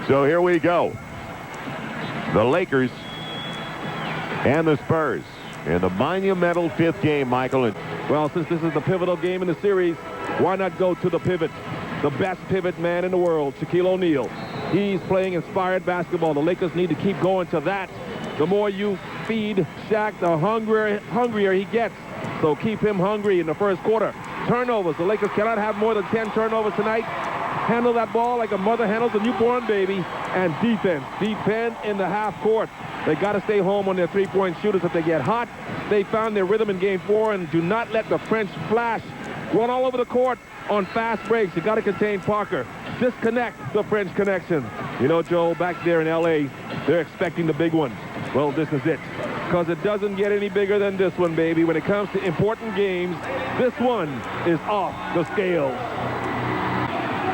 So here we go. The Lakers and the Spurs in the monumental 5th game, Michael. Well, since this is the pivotal game in the series, why not go to the pivot? The best pivot man in the world, Shaquille O'Neal. He's playing inspired basketball. The Lakers need to keep going to that. The more you feed Shaq, the hungrier he gets. So keep him hungry in the first quarter. Turnovers. The Lakers cannot have more than 10 turnovers tonight. Handle that ball like a mother handles a newborn baby. And defense. Defend in the half court. They got to stay home on their three-point shooters if they get hot. They found their rhythm in Game 4, and do not let the French flash run all over the court on fast breaks. You got to contain Parker. Disconnect the French connection. You know, Joe, back there in L.A., they're expecting the big one. Well, this is it. Because it doesn't get any bigger than this one, baby. When it comes to important games, this one is off the scales.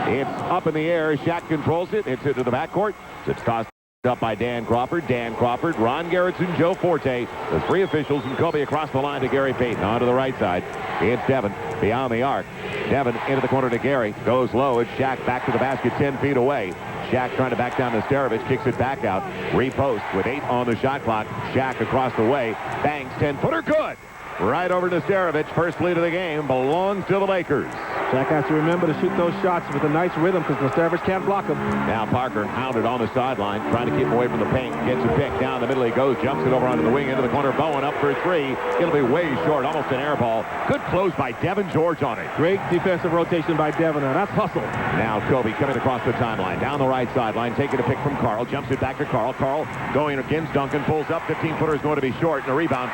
It's up in the air. Shaq controls it. It's into the backcourt. It's tossed up by Dan Crawford. Dan Crawford, Ron Gerritsen, Joe Forte. The three officials, and Kobe across the line to Gary Payton. On to the right side. It's Devin beyond the arc. Devin into the corner to Gary. Goes low. It's Shaq back to the basket 10 feet away. Shaq trying to back down to Starovich. Kicks it back out. Repost with 8 on the shot clock. Shaq across the way. Bangs 10-footer. Good. Right over to Starovich. First lead of the game belongs to the Lakers. Shaq has to remember to shoot those shots with a nice rhythm because Starovich can't block him. Now Parker hounded on the sideline, trying to keep him away from the paint. Gets a pick down the middle. He goes, jumps it over onto the wing, into the corner. Bowen up for 3. It'll be way short, almost an air ball. Good close by Devin George on it. Great defensive rotation by Devin. Now that's hustle. Now Kobe coming across the timeline, down the right sideline, taking a pick from Carl. Jumps it back to Carl. Carl going against Duncan. Pulls up. 15-footer is going to be short, and a rebound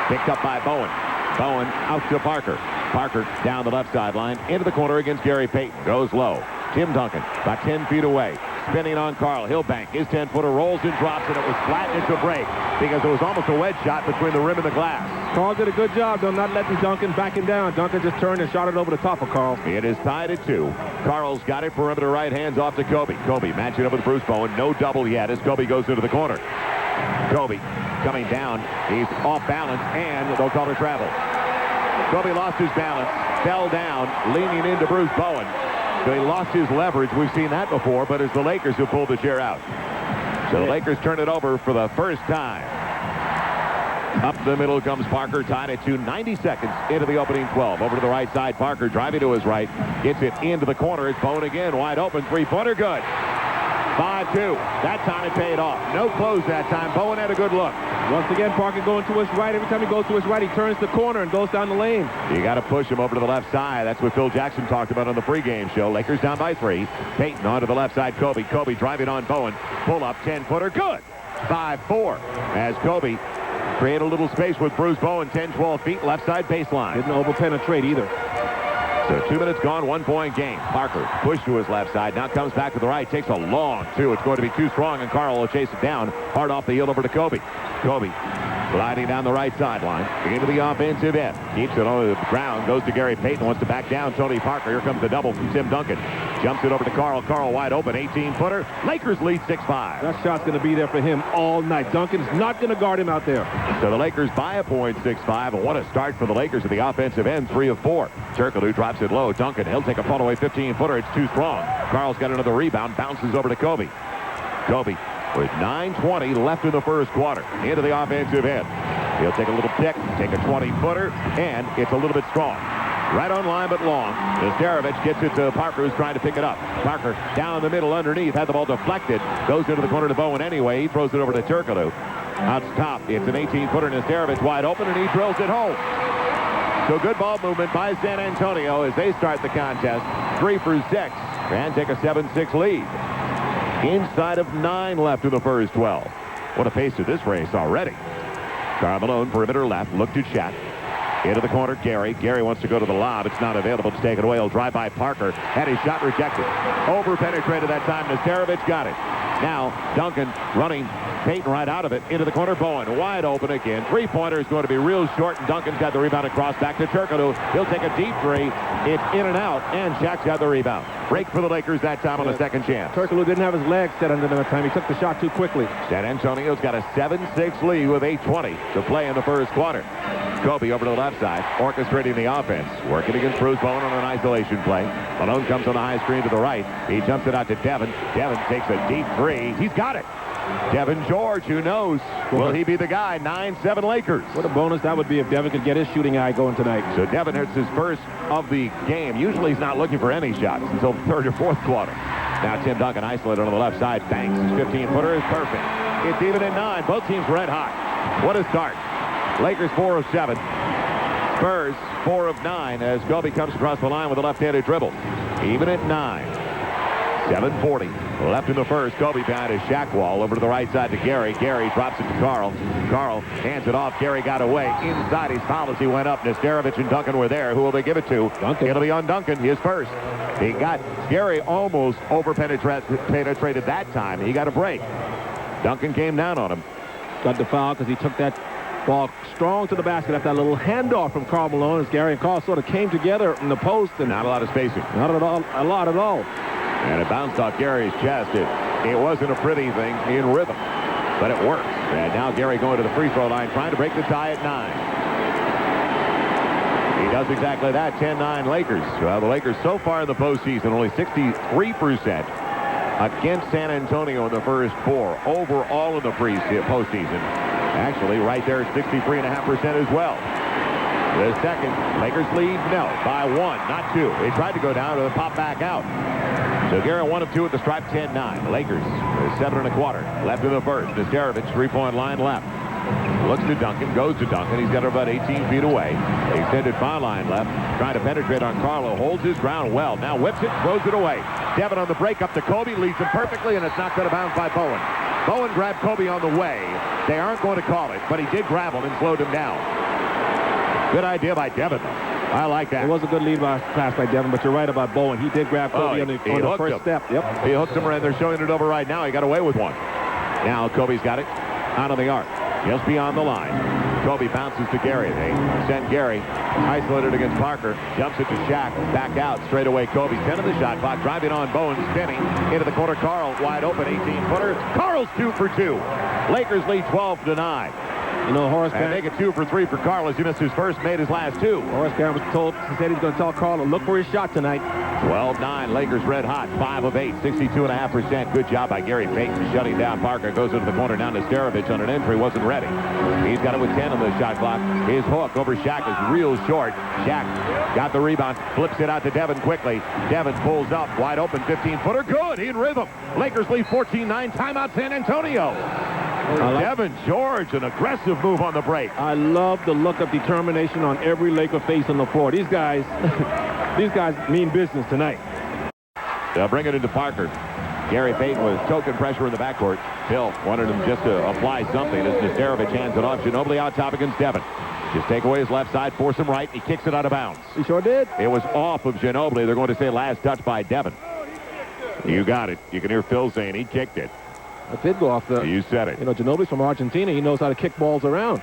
picked up by Bowen. Bowen out to Parker. Parker down the left sideline, into the corner against Gary Payton. Goes low. Tim Duncan about 10 feet away. Spinning on Carl. He'll bank. His 10-footer rolls and drops, and it was flat into a break because it was almost a wedge shot between the rim and the glass. Carl did a good job, though, not letting Duncan back him down. Duncan just turned and shot it over the top of Carl. It is tied at 2. Carl's got it. Perimeter right, hands off to Kobe. Kobe matching up with Bruce Bowen. No double yet as Kobe goes into the corner. Kobe coming down. He's off balance, and they'll call it travel. Kobe lost his balance, fell down, leaning into Bruce Bowen. So he lost his leverage. We've seen that before, but it's the Lakers who pulled the chair out. So the Lakers turn it over for the first time. Up the middle comes Parker, tied at 2. 90 seconds into the opening 12. Over to the right side, Parker driving to his right. Gets it into the corner. It's Bowen again, wide open. Three-pointer, good. 5-2. That time it paid off. No close that time. Bowen had a good look. Once again, Parker going to his right. Every time he goes to his right, he turns the corner and goes down the lane. You got to push him over to the left side. That's what Phil Jackson talked about on the pregame show. Lakers down by 3. Payton onto the left side. Kobe. Kobe driving on Bowen. Pull up, 10-footer. Good. 5-4. As Kobe create a little space with Bruce Bowen. 10-12 feet, left side baseline. Didn't over-penetrate either. So 2 minutes gone, 1-point game. Parker pushed to his left side. Now comes back to the right. Takes a long 2. It's going to be too strong, and Carl will chase it down. Hard off the heel over to Kobe. Kobe gliding down the right sideline. Into the offensive end. Keeps it on the ground. Goes to Gary Payton. Wants to back down Tony Parker. Here comes the double from Tim Duncan. Jumps it over to Carl. Carl wide open. 18-footer. Lakers lead 6-5. That shot's going to be there for him all night. Duncan's not going to guard him out there. So the Lakers by a point, 6-5. And what a start for the Lakers at the offensive end. 3 of 4. Turkoglu drops it low. Duncan, he'll take a pull away 15-footer. It's too strong. Carl's got another rebound. Bounces over to Kobe. Kobe with 9:20 left in the first quarter. Into the offensive end. He'll take a little pick, take a 20-footer, and it's a little bit strong. Right on line, but long. Starovich gets it to Parker, who's trying to pick it up. Parker down the middle underneath, had the ball deflected. Goes into the corner to Bowen anyway. He throws it over to Turkoglu. Out top, it's an 18-footer, and Starovich wide open, and he drills it home. So good ball movement by San Antonio as they start the contest. 3 for 6, and take a 7-6 lead. Inside of 9 left in the first 12. What a pace to this race already. Karl Malone, perimeter left, looked at Shaq. Into the corner, Gary. Gary wants to go to the lob. It's not available to take it away. He'll drive by Parker. Had his shot rejected. Over-penetrated that time. Nazarovich got it. Now, Duncan running. Payton right out of it. Into the corner, Bowen. Wide open again. Three-pointer is going to be real short, and Duncan's got the rebound across back to Turkoglu. He'll take a deep 3. It's in and out, and Shaq's got the rebound. Break for the Lakers that time on the second chance. Turkoglu didn't have his legs set under him that time. He took the shot too quickly. San Antonio's got a 7-6 lead with 8:20 to play in the first quarter. Kobe over to the left side, orchestrating the offense. Working against Bruce Bowen on an isolation play. Malone comes on the high screen to the right. He jumps it out to Devin. Devin takes a deep three. He's got it. Devin George, who knows? Will he be the guy? 9-7 Lakers. What a bonus that would be if Devin could get his shooting eye going tonight. So Devin hits his first of the game. Usually he's not looking for any shots until the third or fourth quarter. Now Tim Duncan isolated on the left side. Banks. His 15-footer is perfect. It's even at 9. Both teams red hot. What a start. Lakers 4 of 7. Spurs 4 of 9 as Kobe comes across the line with a left-handed dribble. Even at 9. 7:40 left in the first. Kobe behind his Shaq wall over to the right side to Gary. Gary drops it to Carl. Carl hands it off. Gary got away. Inside he's fouled as he went up. Nesterovic and Duncan were there. Who will they give it to? Duncan. It'll be on Duncan. His first. He got Gary almost over-penetrated that time. He got a break. Duncan came down on him. Got the foul because he took that ball strong to the basket after that little handoff from Karl Malone as Gary and Carl sort of came together in the post. And not a lot of spacing. Not at all. A lot at all. And it bounced off Gary's chest. It wasn't a pretty thing in rhythm, but it worked. And now Gary going to the free throw line, trying to break the tie at 9. He does exactly that. 10-9 Lakers. Well, the Lakers so far in the postseason, only 63% against San Antonio in the first 4. Overall in the postseason, actually right there at 63.5% as well. The second, Lakers lead, no, by 1, not 2. They tried to go down to the pop back out. So Gary 1 of 2 at the stripe, 10-9. The Lakers 7 1/4 left in the first. Nesterovic, 3-point line left. Looks to Duncan, goes to Duncan. He's got about 18 feet away. Extended foul line left, trying to penetrate on Carlo. Holds his ground well. Now whips it, throws it away. Devin on the break up to Kobe, leads him perfectly, and it's knocked out of bounds by Bowen. Bowen grabbed Kobe on the way. They aren't going to call it, but he did grab him and slowed him down. Good idea by Devin, though. I like that. It was a good lead pass by Devin, but you're right about Bowen. He did grab Kobe on the first step. Yep. He hooked him, and they're showing it over right now. He got away with one. Now Kobe's got it out of the arc. Just beyond the line. Kobe bounces to Gary. They send Gary isolated against Parker. Jumps it to Shaq. Back out. Straight away Kobe. 10 in the shot clock. Driving on Bowen. Spinning. Into the corner. Carl wide open. 18-footer. Carl's 2 for 2. Lakers lead 12-9. You know, Horace and make it 2 for 3 for Carl as he missed his first, made his last 2. Horace Graham was told, he said he's going to tell Carl to look for his shot tonight. 12-9, Lakers red hot, 5 of 8, 62.5%. Good job by Gary Payton shutting down Parker. Goes into the corner down to Nesterovic on an entry, wasn't ready. He's got it with 10 on the shot clock. His hook over Shaq is real short. Shaq got the rebound, flips it out to Devin quickly. Devin pulls up, wide open, 15-footer, good, in rhythm. Lakers lead 14-9, timeout San Antonio. Devin George, an aggressive move on the break. I love the look of determination on every Laker face on the floor. These guys, these guys mean business tonight. They'll bring it into Parker. Gary Payton was token pressure in the backcourt. Bill wanted him just to apply something as Nesterovic hands it off. Ginobili out top against Devin. Just take away his left side, force him right. He kicks it out of bounds. He sure did. It was off of Ginobili. They're going to say last touch by Devin. You got it. You can hear Phil saying he kicked it. It did go off the... You said it. You know, Ginobili's from Argentina. He knows how to kick balls around.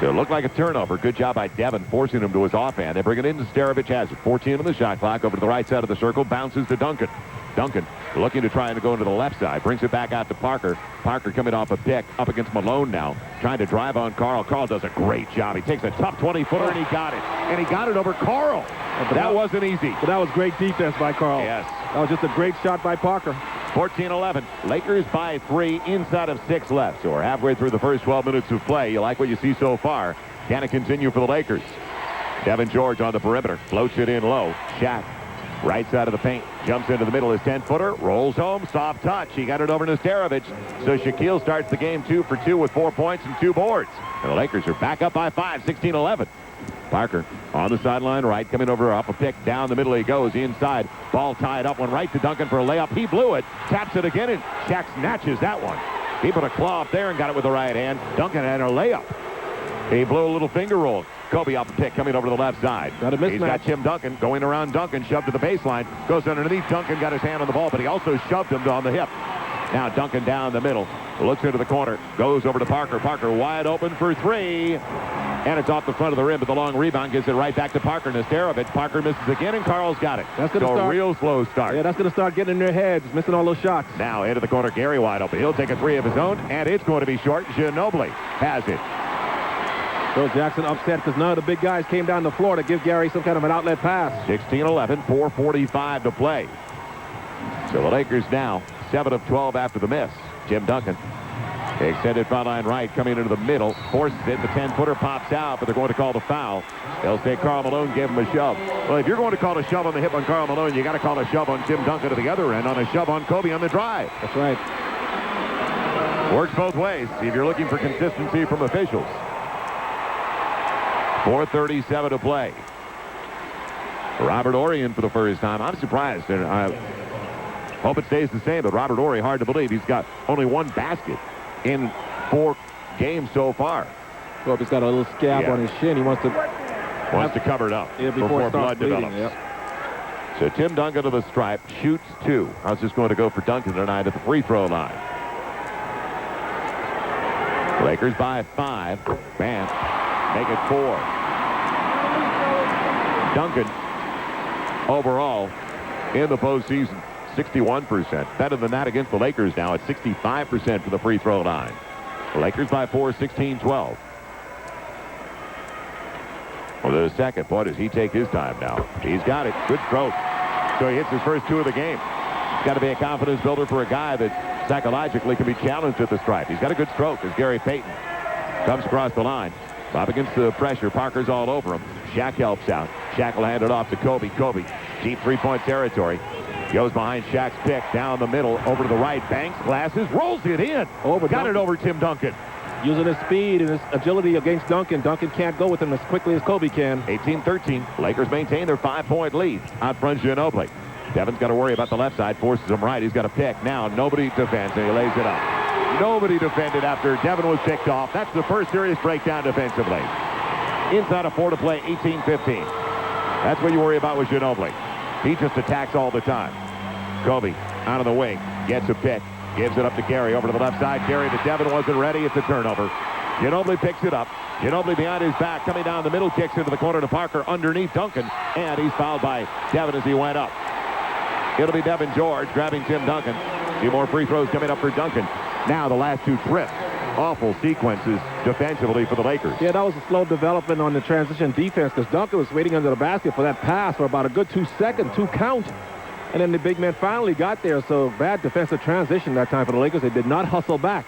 So it looked like a turnover. Good job by Devin, forcing him to his offhand. They bring it in. Nesterovic has it. 14 on the shot clock. Over to the right side of the circle. Bounces to Duncan. Duncan looking to try and go into the left side. Brings it back out to Parker. Parker coming off a pick. Up against Malone now. Trying to drive on Carl. Carl does a great job. He takes a tough 20-footer, and he got it. And he got it over Carl. That wasn't easy. But that was great defense by Carl. Yes. That was just a great shot by Parker. 14-11. Lakers by 3 inside of 6 left. So we're halfway through the first 12 minutes of play. You like what you see so far. Can it continue for the Lakers? Devin George on the perimeter. Floats it in low. Shaq. Right side of the paint. Jumps into the middle. His 10-footer. Rolls home. Soft touch. He got it over to Nesterovic. So Shaquille starts the game 2 for 2 with 4 points and 2 boards. And the Lakers are back up by 5. 16-11. Parker on the sideline right, coming over off a pick. Down the middle he goes, inside. Ball tied up, one right to Duncan for a layup. He blew it, taps it again, and Shaq snatches that one. He put a claw up there and got it with the right hand. Duncan had a layup. He blew a little finger roll. Kobe off the pick, coming over to the left side. Got a mismatch. He's got Tim Duncan going around Duncan, shoved to the baseline. Goes underneath. Duncan got his hand on the ball, but he also shoved him on the hip. Now Duncan down the middle. Looks into the corner. Goes over to Parker. Parker wide open for 3. And it's off the front of the rim, but the long rebound gives it right back to Parker. Nesterovic. Parker misses again, and Carl's got it. That's going to start a real slow start. Yeah, that's going to start getting in their heads, missing all those shots. Now into the corner, Gary wide open. He'll take a 3 of his own, and it's going to be short. Ginobili has it. Phil Jackson upset because none of the big guys came down the floor to give Gary some kind of an outlet pass. 16-11, 4:45 to play. So the Lakers now 7 of 12 after the miss. Tim Duncan, extended foul line right, coming into the middle, forces it. The 10-footer pops out, but they're going to call the foul. They'll say Karl Malone gave him a shove. Well, if you're going to call a shove on the hip on Karl Malone, you got to call a shove on Tim Duncan at the other end, on a shove on Kobe on the drive. That's right. Works both ways if you're looking for consistency from officials. 4:37 to play. Robert Horry in for the first time. I'm surprised, and I hope it stays the same, but Robert Horry, hard to believe. He's got only one basket in 4 games so far. Well, he's got a little scab on his shin. He wants to cover it up before blood bleeding, develops. yep. So Tim Duncan to the stripe, shoots 2. How's this going to go for Duncan tonight at the free throw line? Lakers by 5. Bam. Make it 4. Duncan, overall, in the postseason, 61%. Better than that against the Lakers now at 65% for the free throw line. The Lakers by 4, 16-12. Well, the second. Boy, does he take his time now. He's got it. Good stroke. So he hits his first 2 of the game. He's got to be a confidence builder for a guy that psychologically can be challenged at the stripe. He's got a good stroke as Gary Payton comes across the line. Bob against the pressure. Parker's all over him. Shaq helps out. Shaq will hand it off to Kobe. Kobe, deep three-point territory. Goes behind Shaq's pick, down the middle, over to the right, banks, glasses, rolls it in. Got it over Tim Duncan. Using his speed and his agility against Duncan. Duncan can't go with him as quickly as Kobe can. 18-13. Lakers maintain their 5-point lead out front. Ginobili. Devin's got to worry about the left side, forces him right. He's got a pick. Now nobody defends, and he lays it up. Nobody defended after Devin was picked off. That's the first serious breakdown defensively. Inside of 4 to play, 18-15. That's what you worry about with Ginobili. He just attacks all the time. Kobe out of the wing, gets a pick, gives it up to Gary over to the left side. Gary to Devin, wasn't ready. It's a turnover. Ginobili picks it up. Ginobili behind his back, coming down the middle, kicks into the corner to Parker underneath Duncan, and he's fouled by Devin as he went up. It'll be Devin George grabbing Tim Duncan. A few more free throws coming up for Duncan. Now the last 2 trips. Awful sequences defensively for the Lakers. Yeah, that was a slow development on the transition defense because Duncan was waiting under the basket for that pass for about a good 2 second, 2 count. And then the big man finally got there, so bad defensive transition that time for the Lakers. They did not hustle back.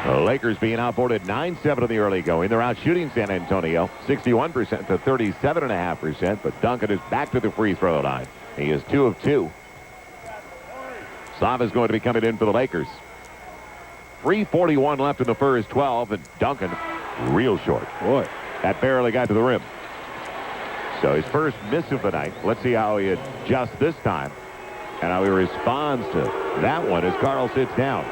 The Lakers being outboarded 9-7 in the early going. They're out shooting San Antonio 61% to 37.5%, but Duncan is back to the free throw line. He is 2 of 2. Slava's going to be coming in for the Lakers. 3:41 left in the first 12, and Duncan real short. Boy, that barely got to the rim. So his first miss of the night. Let's see how he adjusts this time and how he responds to that one as Karl sits down.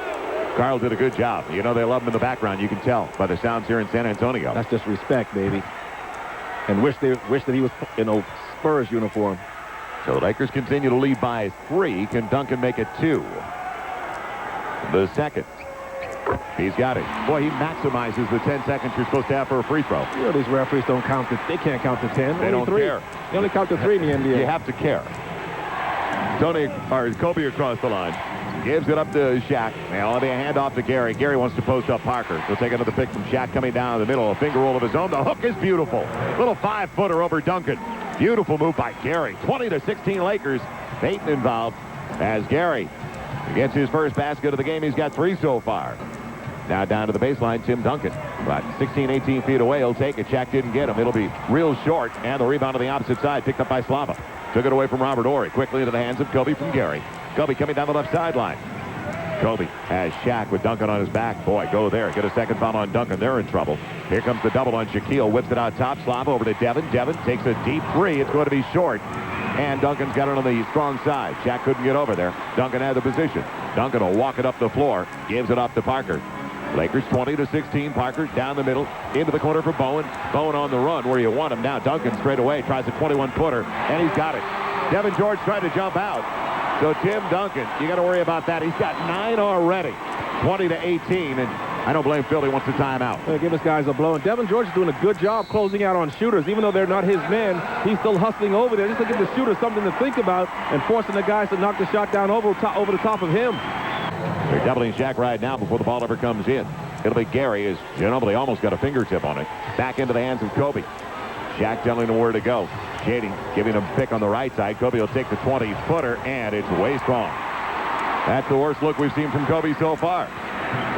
Karl did a good job. You know, they love him in the background. You can tell by the sounds here in San Antonio. That's just respect, baby. And wish that he was in a Spurs uniform. So the Lakers continue to lead by 3. Can Duncan make it 2? The second. He's got it. Boy, he maximizes the 10 seconds you're supposed to have for a free throw. You know, these referees don't count to, they can't count to 10. They don't care. They only count to 3 in the NBA. You have to care. Kobe across the line. Gives it up to Shaq. Now it'll be a handoff to Gary. Gary wants to post up Parker. He'll take another pick from Shaq coming down the middle. A finger roll of his own. The hook is beautiful. Little 5-footer over Duncan. Beautiful move by Gary. 20-16 Lakers. Payton involved as Gary gets his first basket of the game. He's got 3 so far. Now down to the baseline, Tim Duncan. About 16, 18 feet away. He'll take it. Shaq didn't get him. It'll be real short. And the rebound on the opposite side picked up by Slava. Took it away from Robert Horry. Quickly into the hands of Kobe from Gary. Kobe coming down the left sideline. Kobe has Shaq with Duncan on his back. Boy, go there. Get a second foul on Duncan. They're in trouble. Here comes the double on Shaquille. Whips it out top. Slava over to Devin. Devin takes a deep 3. It's going to be short. And Duncan's got it on the strong side. Shaq couldn't get over there. Duncan had the position. Duncan will walk it up the floor. Gives it off to Parker. Lakers 20-16. Parker down the middle. Into the corner for Bowen. Bowen on the run where you want him. Now Duncan straight away tries a 21-footer. And he's got it. Devin George tried to jump out. So Tim Duncan, you got to worry about that. He's got 9 already. 20-18. And I don't blame Philly. Wants the timeout. Give his guys a blow. And Devin George is doing a good job closing out on shooters. Even though they're not his men, he's still hustling over there just to give the shooter something to think about and forcing the guys to knock the shot down over the top of him. They're doubling Shaq right now before the ball ever comes in. It'll be Gary as Ginobili almost got a fingertip on it. Back into the hands of Kobe. Shaq telling him where to go. Shading, giving him a pick on the right side. Kobe will take the 20-footer, and it's way strong. That's the worst look we've seen from Kobe so far.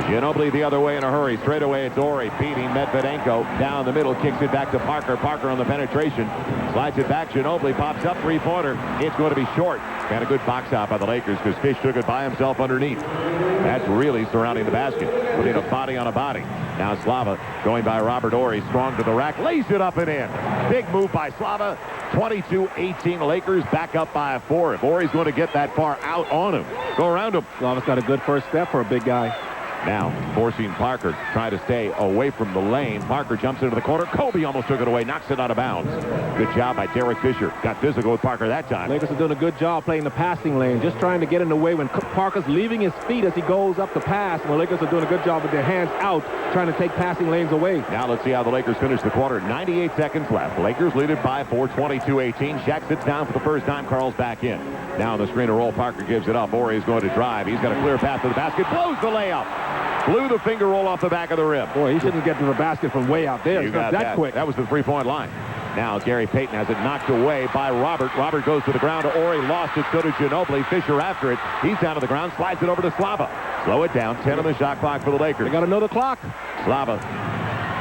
Ginobili the other way in a hurry. Straight away, it's Ori beating Medvedenko. Down the middle, kicks it back to Parker. Parker on the penetration. Slides it back. Ginobili pops up, three-pointer. It's going to be short. Got a good box out by the Lakers because Fish took it by himself underneath. That's really surrounding the basket. Putting a body on a body. Now Slava going by Robert Ori. Strong to the rack. Lays it up and in. Big move by Slava. 22-18. Lakers back up by 4. If Ori's going to get that far out on him, go around him. Slava's got a good first step for a big guy. Now forcing Parker, trying to stay away from the lane. Parker jumps into the corner. Kobe almost took it away, knocks it out of bounds. Good job by Derek Fisher. Got physical with Parker that time. Lakers are doing a good job playing the passing lane, just trying to get in the way when Parker's leaving his feet as he goes up the pass. And the Lakers are doing a good job with their hands out, trying to take passing lanes away. Now let's see how the Lakers finish the quarter. 98 seconds left. Lakers lead it by 4, 22-18. Shaq sits down for the first time. Carl's back in. Now on the screen to roll. Parker gives it up. Ori is going to drive. He's got a clear path to the basket. Blows the layup. Blew the finger roll off the back of the rim. Boy, he shouldn't get to the basket from way out there. You It's got not that quick. That was the three-point line. Now Gary Payton has it knocked away by Robert. Robert goes to the ground to Ori. Lost it. So to Ginobili. Fisher after it. He's down to the ground. Slides it over to Slava. Slow it down. 10 on the shot clock for the Lakers. They got another clock. Slava.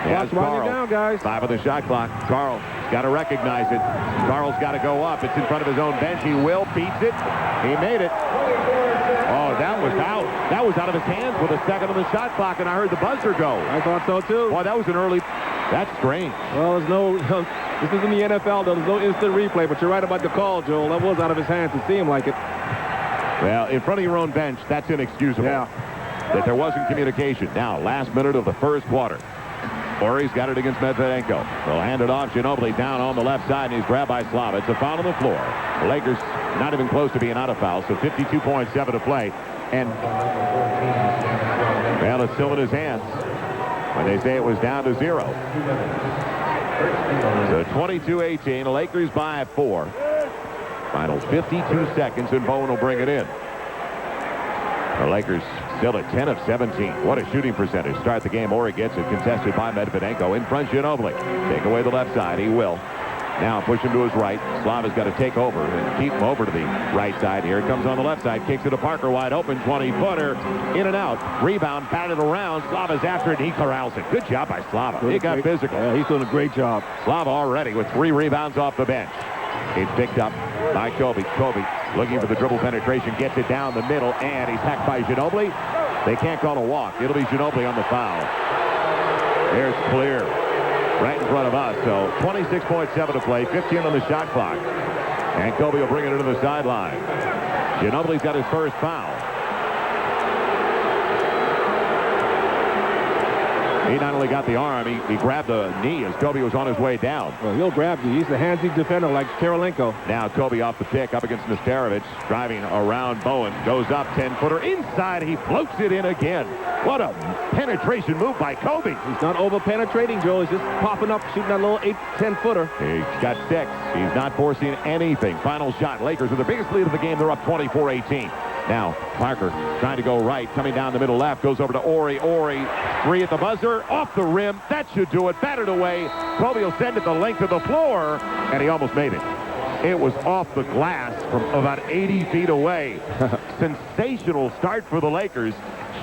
Clock's winding down, guys. 5 on the shot clock. Carl got to recognize it. Carl's got to go up. It's in front of his own bench. He will. Beats it. He made it. Oh, that was out. That was out of his hands with a second on the shot clock, and I heard the buzzer go. I thought so, too. Boy, that was an early... That's strange. Well, there's no... This isn't the NFL, though. There's no instant replay, but you're right about the call, Joel. That was out of his hands. It seemed like it. Well, in front of your own bench, that's inexcusable. Yeah. That there wasn't communication. Now, last minute of the first quarter. Ori's got it against Medvedenko. They'll hand it off. Ginobili down on the left side, and he's grabbed by Slava. It's a foul on the floor. The Lakers not even close to being out of foul, so 52.7 to play. And, well, it's still in his hands when they say it was down to 0. So 22-18, the Lakers by 4. Final 52 seconds, and Bowen will bring it in. The Lakers still at 10 of 17. What a shooting percentage. Start the game. Ori gets it contested by Medvedenko. In front, Ginobili. Take away the left side. He will. Now push him to his right. Slava's got to take over and keep him over to the right side. Here it comes on the left side. Kicks it to Parker wide open. 20-footer. In and out. Rebound. Batted around. Slava's after it. And he corrals it. Good job by Slava. He got physical. Yeah, he's doing a great job. Slava already with 3 rebounds off the bench. It's picked up by Kobe. Kobe looking for the dribble penetration. Gets it down the middle. And he's hacked by Ginobili. They can't call a walk. It'll be Ginobili on the foul. There's clear. Right in front of us. So 26.7 to play. 15 on the shot clock. And Kobe will bring it into the sideline. Ginobili's got his first foul. He not only got the arm, he grabbed the knee as Kobe was on his way down. Well, he'll grab you. He's a handsy defender like Karolinko. Now Kobe off the pick up against Nesterovic. Driving around Bowen. Goes up 10-footer. Inside, he floats it in again. What a penetration move by Kobe. He's not over-penetrating, Joe. He's just popping up, shooting that little 8-10-footer. He's got 6. He's not forcing anything. Final shot. Lakers with the biggest lead of the game. They're up 24-18. Now, Parker trying to go right, coming down the middle left, goes over to Ori. Ori, 3 at the buzzer, off the rim. That should do it. Batted away. Kobe will send it the length of the floor, and he almost made it. It was off the glass from about 80 feet away. Sensational start for the Lakers,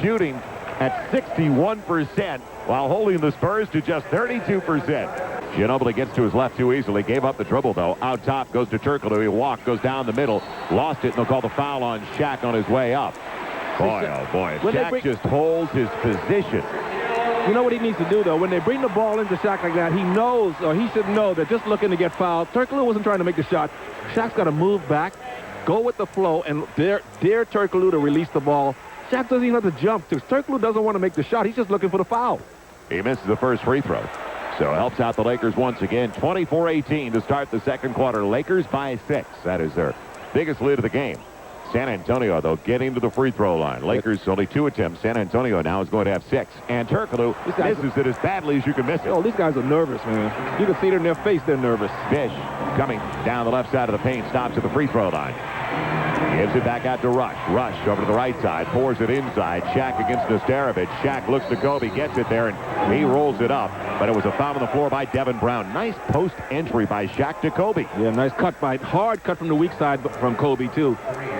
shooting at 61% while holding the Spurs to just 32%. Ginobili gets to his left too easily. Gave up the dribble, though. Out top goes to Turkoglu. He walked, goes down the middle. Lost it, and they'll call the foul on Shaq on his way up. Boy, oh boy. Shaq just holds his position. You know what he needs to do, though? When they bring the ball into Shaq like that, he knows, or he should know, that just looking to get fouled. Turkoglu wasn't trying to make the shot. Shaq's got to move back, go with the flow, and dare Turkoglu to release the ball. Shaq doesn't even have to jump. Turkoglu doesn't want to make the shot. He's just looking for the foul. He misses the first free throw. So helps out the Lakers once again. 24-18 to start the second quarter. Lakers by 6. That is their biggest lead of the game. San Antonio, though, getting to the free throw line. Lakers only 2 attempts. San Antonio now is going to have 6. And Turkoglu misses it as badly as you can miss it. Oh, these guys are nervous, man. You can see it in their face. They're nervous. Fish coming down the left side of the paint. Stops at the free throw line. Gives it back out to Rush. Rush over to the right side. Pours it inside. Shaq against Nesterovich. Shaq looks to Kobe. Gets it there, and he rolls it up. But it was a foul on the floor by Devin Brown. Nice post entry by Shaq to Kobe. Yeah, nice cut hard cut from the weak side from Kobe, too.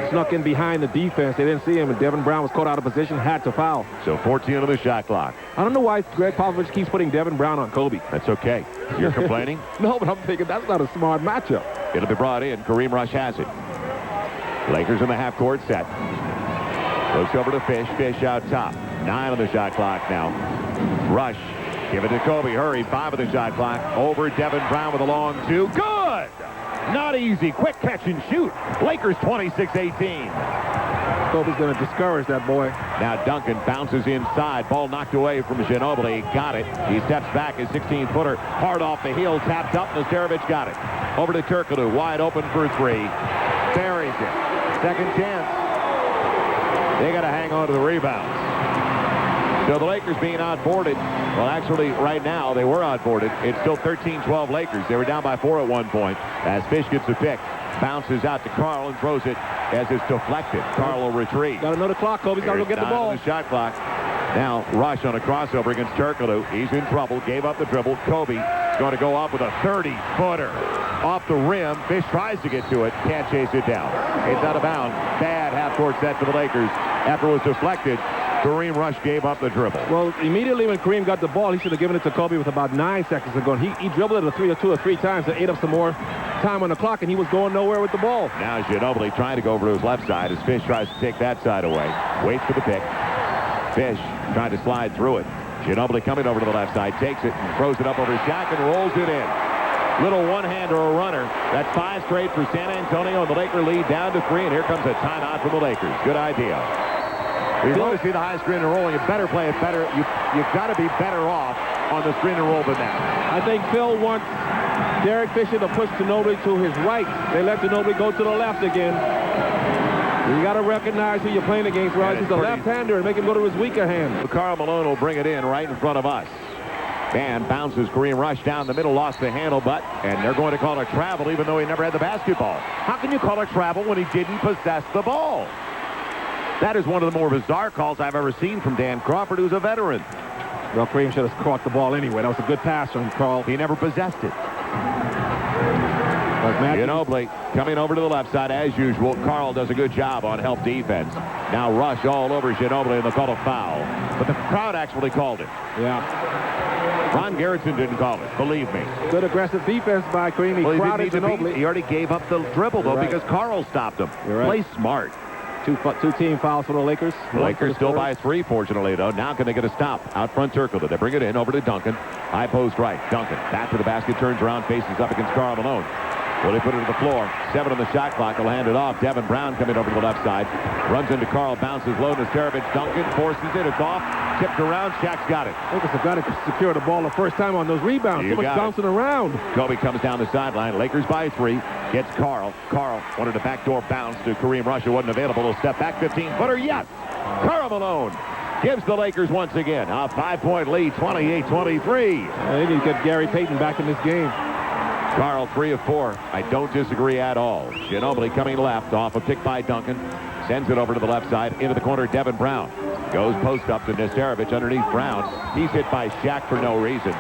Snuck in behind the defense. They didn't see him, and Devin Brown was caught out of position, had to foul. So 14 on the shot clock. I don't know why Greg Popovich keeps putting Devin Brown on Kobe. That's okay. You're complaining? No, but I'm thinking that's not a smart matchup. It'll be brought in. Kareem Rush has it. Lakers in the half-court set. Looks over to Fish. Fish out top. 9 on the shot clock now. Rush. Give it to Kobe. Hurry. 5 on the shot clock. Over Devin Brown with a long 2. Good! Not easy. Quick catch and shoot. Lakers 26-18. Kobe's going to discourage that boy. Now Duncan bounces inside. Ball knocked away from Ginobili. Got it. He steps back. His 16-footer. Hard off the heel. Tapped up. Nesterovich got it. Over to Turkoglu. Wide open for 3. Buries it. Second chance. They got to hang on to the rebounds. So the Lakers being outboarded. Well, actually, right now, they were outboarded. It's still 13-12 Lakers. They were down by 4 at one point. As Fish gets the pick. Bounces out to Carl and throws it as it's deflected. Carl will retrieve. Got to know the clock, Kobe's got to go get the ball. The shot clock. Now, Rush on a crossover against Turkoglu. He's in trouble. Gave up the dribble. Kobe is going to go up with a 30-footer. Off the rim. Fish tries to get to it. Can't chase it down. It's out of bounds. Bad half-court set for the Lakers. After it was deflected, Kareem Rush gave up the dribble. Well, immediately when Kareem got the ball, he should have given it to Kobe with about 9 seconds to go. He dribbled it 2 or 3 times and ate up some more time on the clock, and he was going nowhere with the ball. Now Ginobili trying to go over to his left side as Fish tries to take that side away. Waits for the pick. Fish trying to slide through it. Ginobili coming over to the left side, takes it, and throws it up over Shaq and rolls it in. Little one-hander or runner. That's 5 straight for San Antonio, and the Laker lead down to 3, and here comes a timeout from the Lakers. Good idea. If you want to see the high screen and roll, you better play it better. You've got to be better off on the screen and roll than that. I think Phil wants Derek Fisher to push Ginobili to his right. They let Ginobili go to the left again. You got to recognize who you're playing against, right? He's a left-hander and make him go to his weaker hand. Karl Malone will bring it in right in front of us. And bounces Kareem Rush down the middle, lost the handle, and they're going to call it travel even though he never had the basketball. How can you call it travel when he didn't possess the ball? That is one of the more bizarre calls I've ever seen from Dan Crawford, who's a veteran. Well, Kareem should have caught the ball anyway. That was a good pass from Carl. He never possessed it. Ginobili coming over to the left side as usual. Carl does a good job on help defense. Now Rush all over Ginobili, and they'll call a foul. But the crowd actually called it. Yeah. Ron Garrison didn't call it, believe me. Good aggressive defense by Kareem. He crowded Ginobili. He already gave up the dribble, though, because Carl stopped him. Play smart. 2 team fouls for the Lakers. The Lakers still by 3, fortunately, though. Now can they get a stop? Out front circle. They bring it in over to Duncan. High post right. Duncan back to the basket, turns around, faces up against Karl Malone. Will he put it to the floor? 7 on the shot clock. He'll hand it off. Devin Brown coming over to the left side. Runs into Carl. Bounces low. Nesterovich. Duncan forces it. It's off. Tipped around. Shaq's got it. Lakers have got to secure the ball the first time on those rebounds. Too much bouncing around. Kobe comes down the sideline. Lakers by 3. Gets Carl. Carl wanted a backdoor bounce to Kareem Rush. It wasn't available. He'll step back. 15-footer. Yes! Karl Malone gives the Lakers once again a 5-point lead. 28-23. They need to get Gary Payton back in this game. Carl 3 of 4. I don't disagree at all. Ginobili coming left off a pick by Duncan. Sends it over to the left side into the corner. Devin Brown goes post up to Nesterovich underneath Brown. He's hit by Shaq for no reason.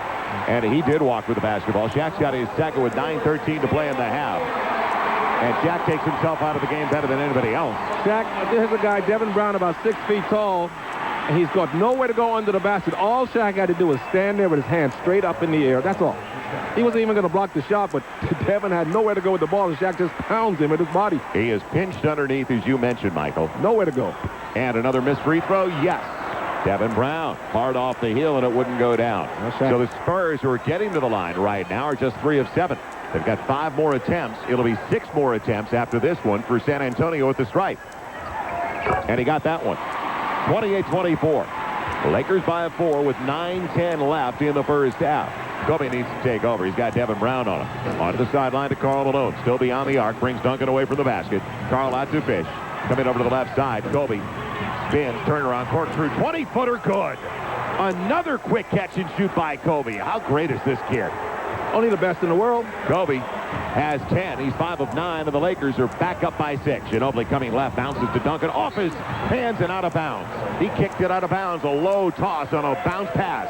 And he did walk with the basketball. Shaq's got his second with 9:13 to play in the half. And Shaq takes himself out of the game better than anybody else. Shaq, there's a guy, Devin Brown, about 6 feet tall. And he's got nowhere to go under the basket. All Shaq had to do was stand there with his hands straight up in the air. That's all. He wasn't even going to block the shot, but Devin had nowhere to go with the ball, and Shaq just pounds him with his body. He is pinched underneath, as you mentioned, Michael. Nowhere to go. And another missed free throw, yes. Devin Brown, hard off the heel, and it wouldn't go down. So the Spurs, who are getting to the line right now, are just 3 of 7. They've got 5 more attempts. It'll be 6 more attempts after this one for San Antonio at the stripe. And he got that one. 28-24. Lakers by 4 with 9:10 left in the first half. Kobe needs to take over. He's got Devin Brown on him. Onto the sideline to Karl Malone. Still beyond the arc. Brings Duncan away from the basket. Karl out to Fish. Coming over to the left side. Kobe spins. Turnaround. Court through. 20-footer good. Another quick catch and shoot by Kobe. How great is this kid? Only the best in the world. Kobe has 10. He's 5 of 9, and the Lakers are back up by 6. Ginobili coming left, bounces to Duncan, off his hands and out of bounds. He kicked it out of bounds, a low toss on a bounce pass.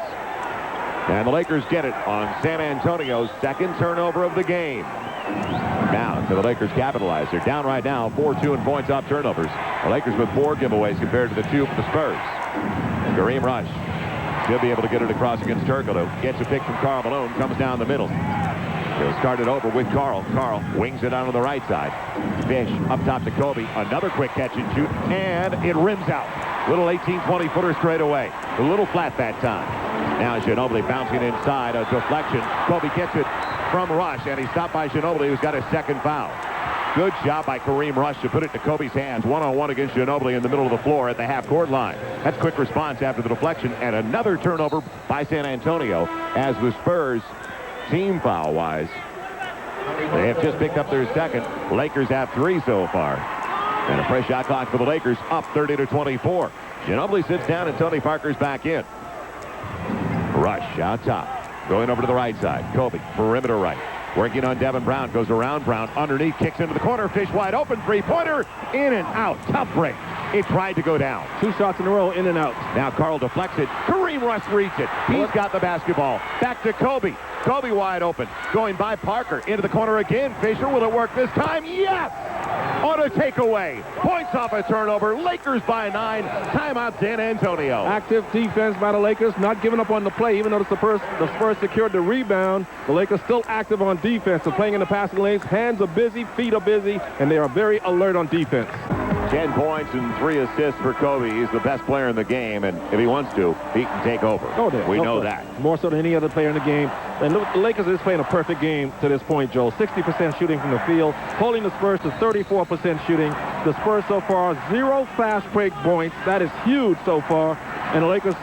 And the Lakers get it on San Antonio's second turnover of the game. Now, so the Lakers capitalize. They're down right now, 4-2 in points off turnovers. The Lakers with 4 giveaways compared to the 2 for the Spurs. Kareem Rush should be able to get it across against Turkoglu. Gets a pick from Karl Malone, comes down the middle. He'll start it over with Karl. Karl wings it out on the right side. Fish up top to Kobe. Another quick catch and shoot, and it rims out. Little 18-20 footer straight away. A little flat that time. Now Ginobili bouncing inside, a deflection. Kobe gets it from Rush, and he's stopped by Ginobili, who's got his second foul. Good job by Kareem Rush to put it to Kobe's hands. One-on-one against Ginobili in the middle of the floor at the half-court line. That's quick response after the deflection, and another turnover by San Antonio as the Spurs, team foul-wise, they have just picked up their second. Lakers have 3 so far. And a fresh shot clock for the Lakers, up 30-24. Ginobili sits down, and Tony Parker's back in. Rush out top. Going over to the right side. Kobe, perimeter right. Working on Devin Brown. Goes around Brown. Underneath. Kicks into the corner. Fish wide open. Three-pointer. In and out. Tough break. It tried to go down. 2 shots in a row. In and out. Now Karl deflects it. Kareem Rush reads it. He's got the basketball. Back to Kobe. Kobe wide open. Going by Parker. Into the corner again. Fisher. Will it work this time? Yes! On a takeaway. Points off a turnover. Lakers by 9. Timeout San Antonio. Active defense by the Lakers. Not giving up on the play. Even though the Spurs secured the rebound, the Lakers still active on defense. They're playing in the passing lanes. Hands are busy. Feet are busy. And they are very alert on defense. 10 points and 3 assists for Kobe. He's the best player in the game, and if he wants to, he can take over. We know that. More so than any other player in the game. And the Lakers is playing a perfect game to this point, Joe. 60% shooting from the field, holding the Spurs to 34% shooting. The Spurs so far, 0 fast break points. That is huge so far. And the Lakers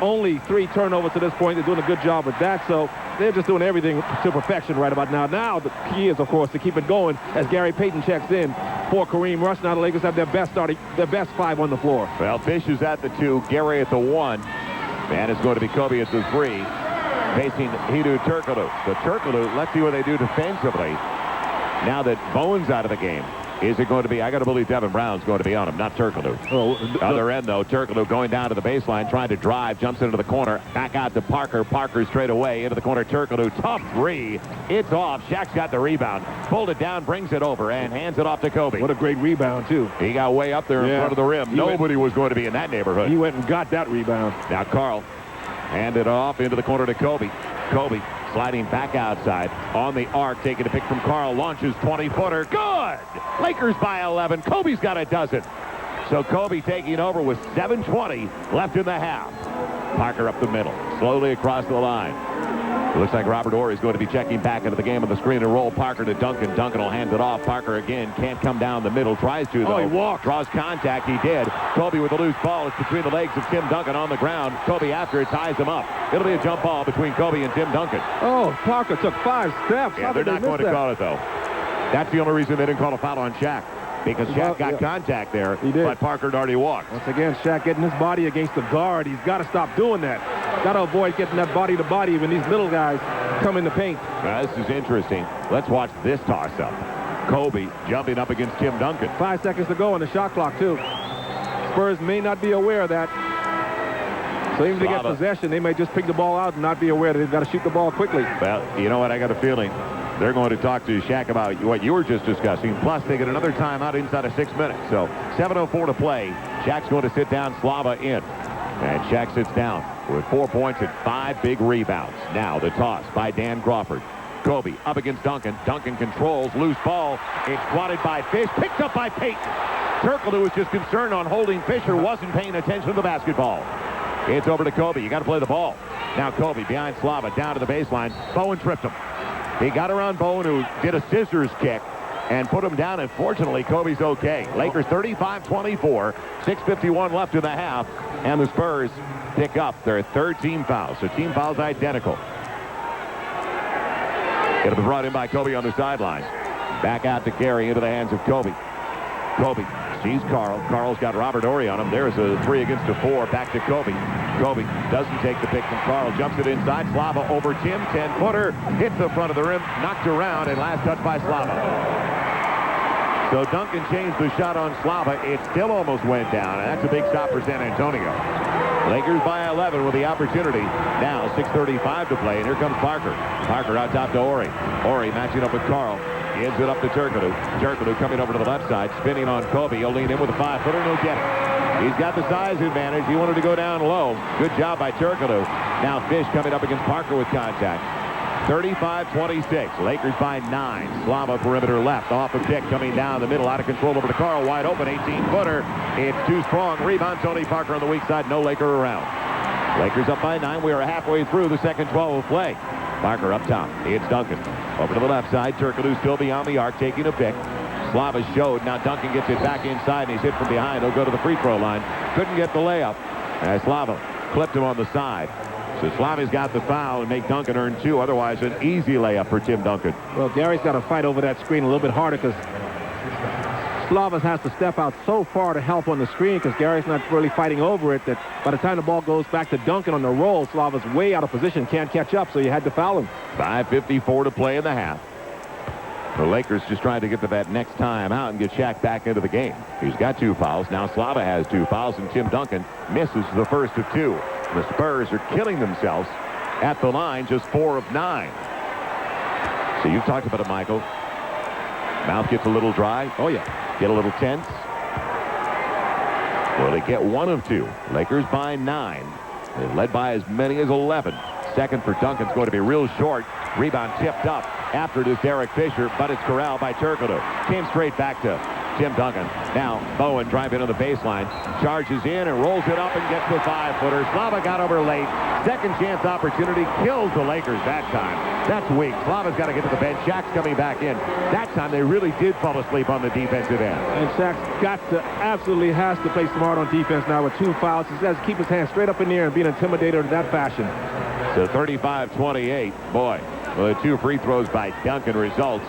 only 3 turnovers to this point. They're doing a good job with that. So they're just doing everything to perfection right about now. Now the key is, of course, to keep it going as Gary Payton checks in for Kareem Rush. Now the Lakers have their best 5 on the floor. Well, Fish is at the 2, Gary at the 1, and it's going to be Kobe at the 3, facing Hedo Turkoglu. The Turkoglu, let's see what they do defensively. Now that Bowen's out of the game, is it going to be, I got to believe Devin Brown's going to be on him, not Turkoglu. Other end, though, Turkoglu going down to the baseline, trying to drive, jumps into the corner, back out to Parker. Parker straight away into the corner. Turkoglu, tough 3. It's off. Shaq's got the rebound. Pulled it down, brings it over, and hands it off to Kobe. What a great rebound, too. He got way up there in front of the rim. Nobody was going to be in that neighborhood. He went and got that rebound. Now Karl handed off into the corner to Kobe. Kobe sliding back outside on the arc, taking a pick from Karl, launches 20-footer. Good! Lakers by 11. Kobe's got a dozen. So Kobe taking over with 7:20 left in the half. Parker up the middle, slowly across the line. It looks like Robert Horry is going to be checking back into the game on the screen and roll. Parker to Duncan. Duncan will hand it off. Parker again can't come down the middle. Tries to, though. He walked. Draws contact. He did. Kobe with a loose ball. It's between the legs of Tim Duncan on the ground. Kobe after it ties him up. It'll be a jump ball between Kobe and Tim Duncan. Oh, Parker took 5 steps. Yeah, they're not going to call it, though. That's the only reason they didn't call a foul on Shaq. Because Shaq got contact there, but Parker had already walked. Once again, Shaq getting his body against the guard. He's got to stop doing that. Got to avoid getting that body to body when these little guys come in the paint. Now, this is interesting. Let's watch this toss-up. Kobe jumping up against Tim Duncan. 5 seconds to go on the shot clock, too. Spurs may not be aware of that. So even if they get possession, they may just pick the ball out and not be aware that they've got to shoot the ball quickly. Well, you know what? I got a feeling they're going to talk to Shaq about what you were just discussing. Plus, they get another timeout inside of 6 minutes. So 7:04 to play. Shaq's going to sit down, Slava in. And Shaq sits down with 4 points and 5 big rebounds. Now the toss by Dan Crawford. Kobe up against Duncan. Duncan controls, loose ball. It's swatted by Fish, picked up by Payton. Turkoglu was just concerned on holding Fisher, wasn't paying attention to the basketball. It's over to Kobe. You got to play the ball. Now Kobe behind Slava, down to the baseline. Bowen tripped him. He got around Bowen, who did a scissors kick and put him down. And fortunately, Kobe's okay. Lakers 35-24, 6:51 left in the half, and the Spurs pick up their 3rd team foul. So team fouls identical. It'll be brought in by Kobe on the sideline. Back out to Gary into the hands of Kobe. Kobe Sees Carl. Carl's got Robert Horry on him. There's a 3 against a 4. Back to Kobe. Kobe doesn't take the pick from Carl. Jumps it inside. Slava over Tim. 10-footer. Hits the front of the rim. Knocked around. And last touch by Slava. So Duncan changed the shot on Slava. It still almost went down. And that's a big stop for San Antonio. Lakers by 11 with the opportunity. Now 6:35 to play. And here comes Parker. Parker out top to Horry. Horry matching up with Carl. Gives it up to Turkoglu. Turkoglu coming over to the left side, spinning on Kobe. He'll lean in with a 5-footer, and he'll get it. He's got the size advantage. He wanted to go down low. Good job by Turkoglu. Now Fish coming up against Parker with contact. 35-26. Lakers by 9. Slava perimeter left. Off a pick coming down the middle. Out of control over to Carl. Wide open. 18-footer. It's too strong. Rebound Tony Parker on the weak side. No Laker around. Lakers up by 9. We are halfway through the second 12 of play. Parker up top. It's Duncan. Over to the left side. Turkoglu still beyond the arc, taking a pick. Slava showed. Now Duncan gets it back inside, and he's hit from behind. He'll go to the free throw line. Couldn't get the layup. As Slava clipped him on the side. So Slava's got the foul and make Duncan earn 2. Otherwise, an easy layup for Tim Duncan. Well, Gary's got to fight over that screen a little bit harder because Slavas has to step out so far to help on the screen because Gary's not really fighting over it that by the time the ball goes back to Duncan on the roll, Slava's way out of position, can't catch up, so you had to foul him. 5:54 to play in the half. The Lakers just trying to get to that next time out and get Shaq back into the game. He's got 2 fouls. Now Slava has 2 fouls, and Tim Duncan misses the first of 2. The Spurs are killing themselves at the line, just 4 of 9. So you've talked about it, Michael. Mouth gets a little dry. Oh, yeah. Get a little tense. Well, they get 1 of 2. Lakers by 9. They're led by as many as 11. Second for Duncan's going to be real short. Rebound tipped up. After it is Derek Fisher, but it's corralled by Turkoglu. Came straight back to Tim Duncan. Now Bowen driving on the baseline. Charges in and rolls it up and gets the 5-footer. Slava got over late. Second chance opportunity. Kills the Lakers that time. That's weak. Slava's got to get to the bench. Shaq's coming back in. That time they really did fall asleep on the defensive end. And Shaq's got to, absolutely has to play smart on defense now with 2 fouls. He has to keep his hands straight up in the air and be an intimidator in that fashion. So 35-28. Boy, well, the 2 free throws by Duncan results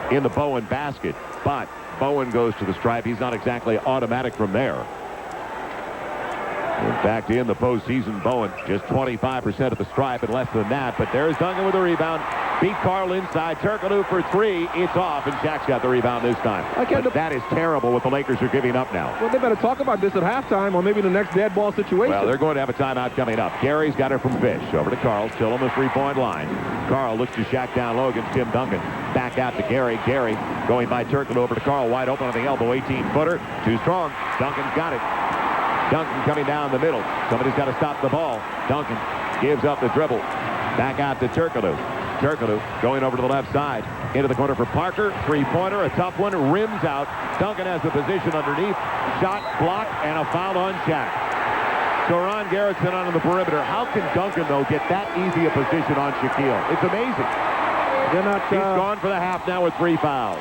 in the Bowen basket. But Bowen goes to the stripe. He's not exactly automatic from there. In fact, in the postseason, Bowen just 25% at the stripe and less than that. But there's Duncan with a rebound. Beat Carl inside. Turkoglu for 3. It's off, and Shaq's got the rebound this time. But that is terrible what the Lakers are giving up now. Well, they better talk about this at halftime or maybe the next dead ball situation. Well, they're going to have a timeout coming up. Gary's got it from Fish. Over to Carl, still on the 3-point line. Carl looks to Shaq down low against Tim Duncan. Back out to Gary. Gary going by Turkoglu over to Carl. Wide open on the elbow. 18-footer. Too strong. Duncan's got it. Duncan coming down the middle. Somebody's got to stop the ball. Duncan gives up the dribble. Back out to Turkoglu. Turkoglu going over to the left side. Into the corner for Parker. 3-pointer, a tough one. Rims out. Duncan has the position underneath. Shot, block, and a foul on Shaq. So Ron Garrettson on the perimeter. How can Duncan, though, get that easy a position on Shaquille? It's amazing. They're not, He's gone for the half now with 3 fouls.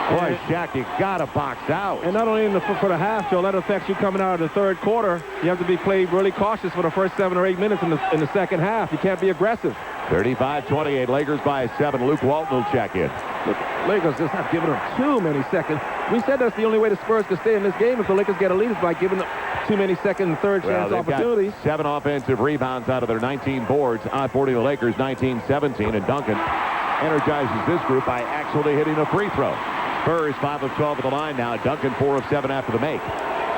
Boy, Shaq, you got to box out. And not only for the half, Joe, that affects you coming out of the third quarter. You have to be played really cautious for the first 7 or 8 minutes in the second half. You can't be aggressive. 35-28, Lakers by 7. Luke Walton will check in. Look, Lakers just not giving them too many seconds. We said that's the only way the Spurs could stay in this game if the Lakers get a lead is by giving them too many second and third chance opportunities. Got 7 offensive rebounds out of their 19 boards, outboarding the Lakers 19-17, and Duncan energizes this group by actually hitting a free throw. Spurs 5 of 12 at the line now. Duncan 4 of 7 after the make.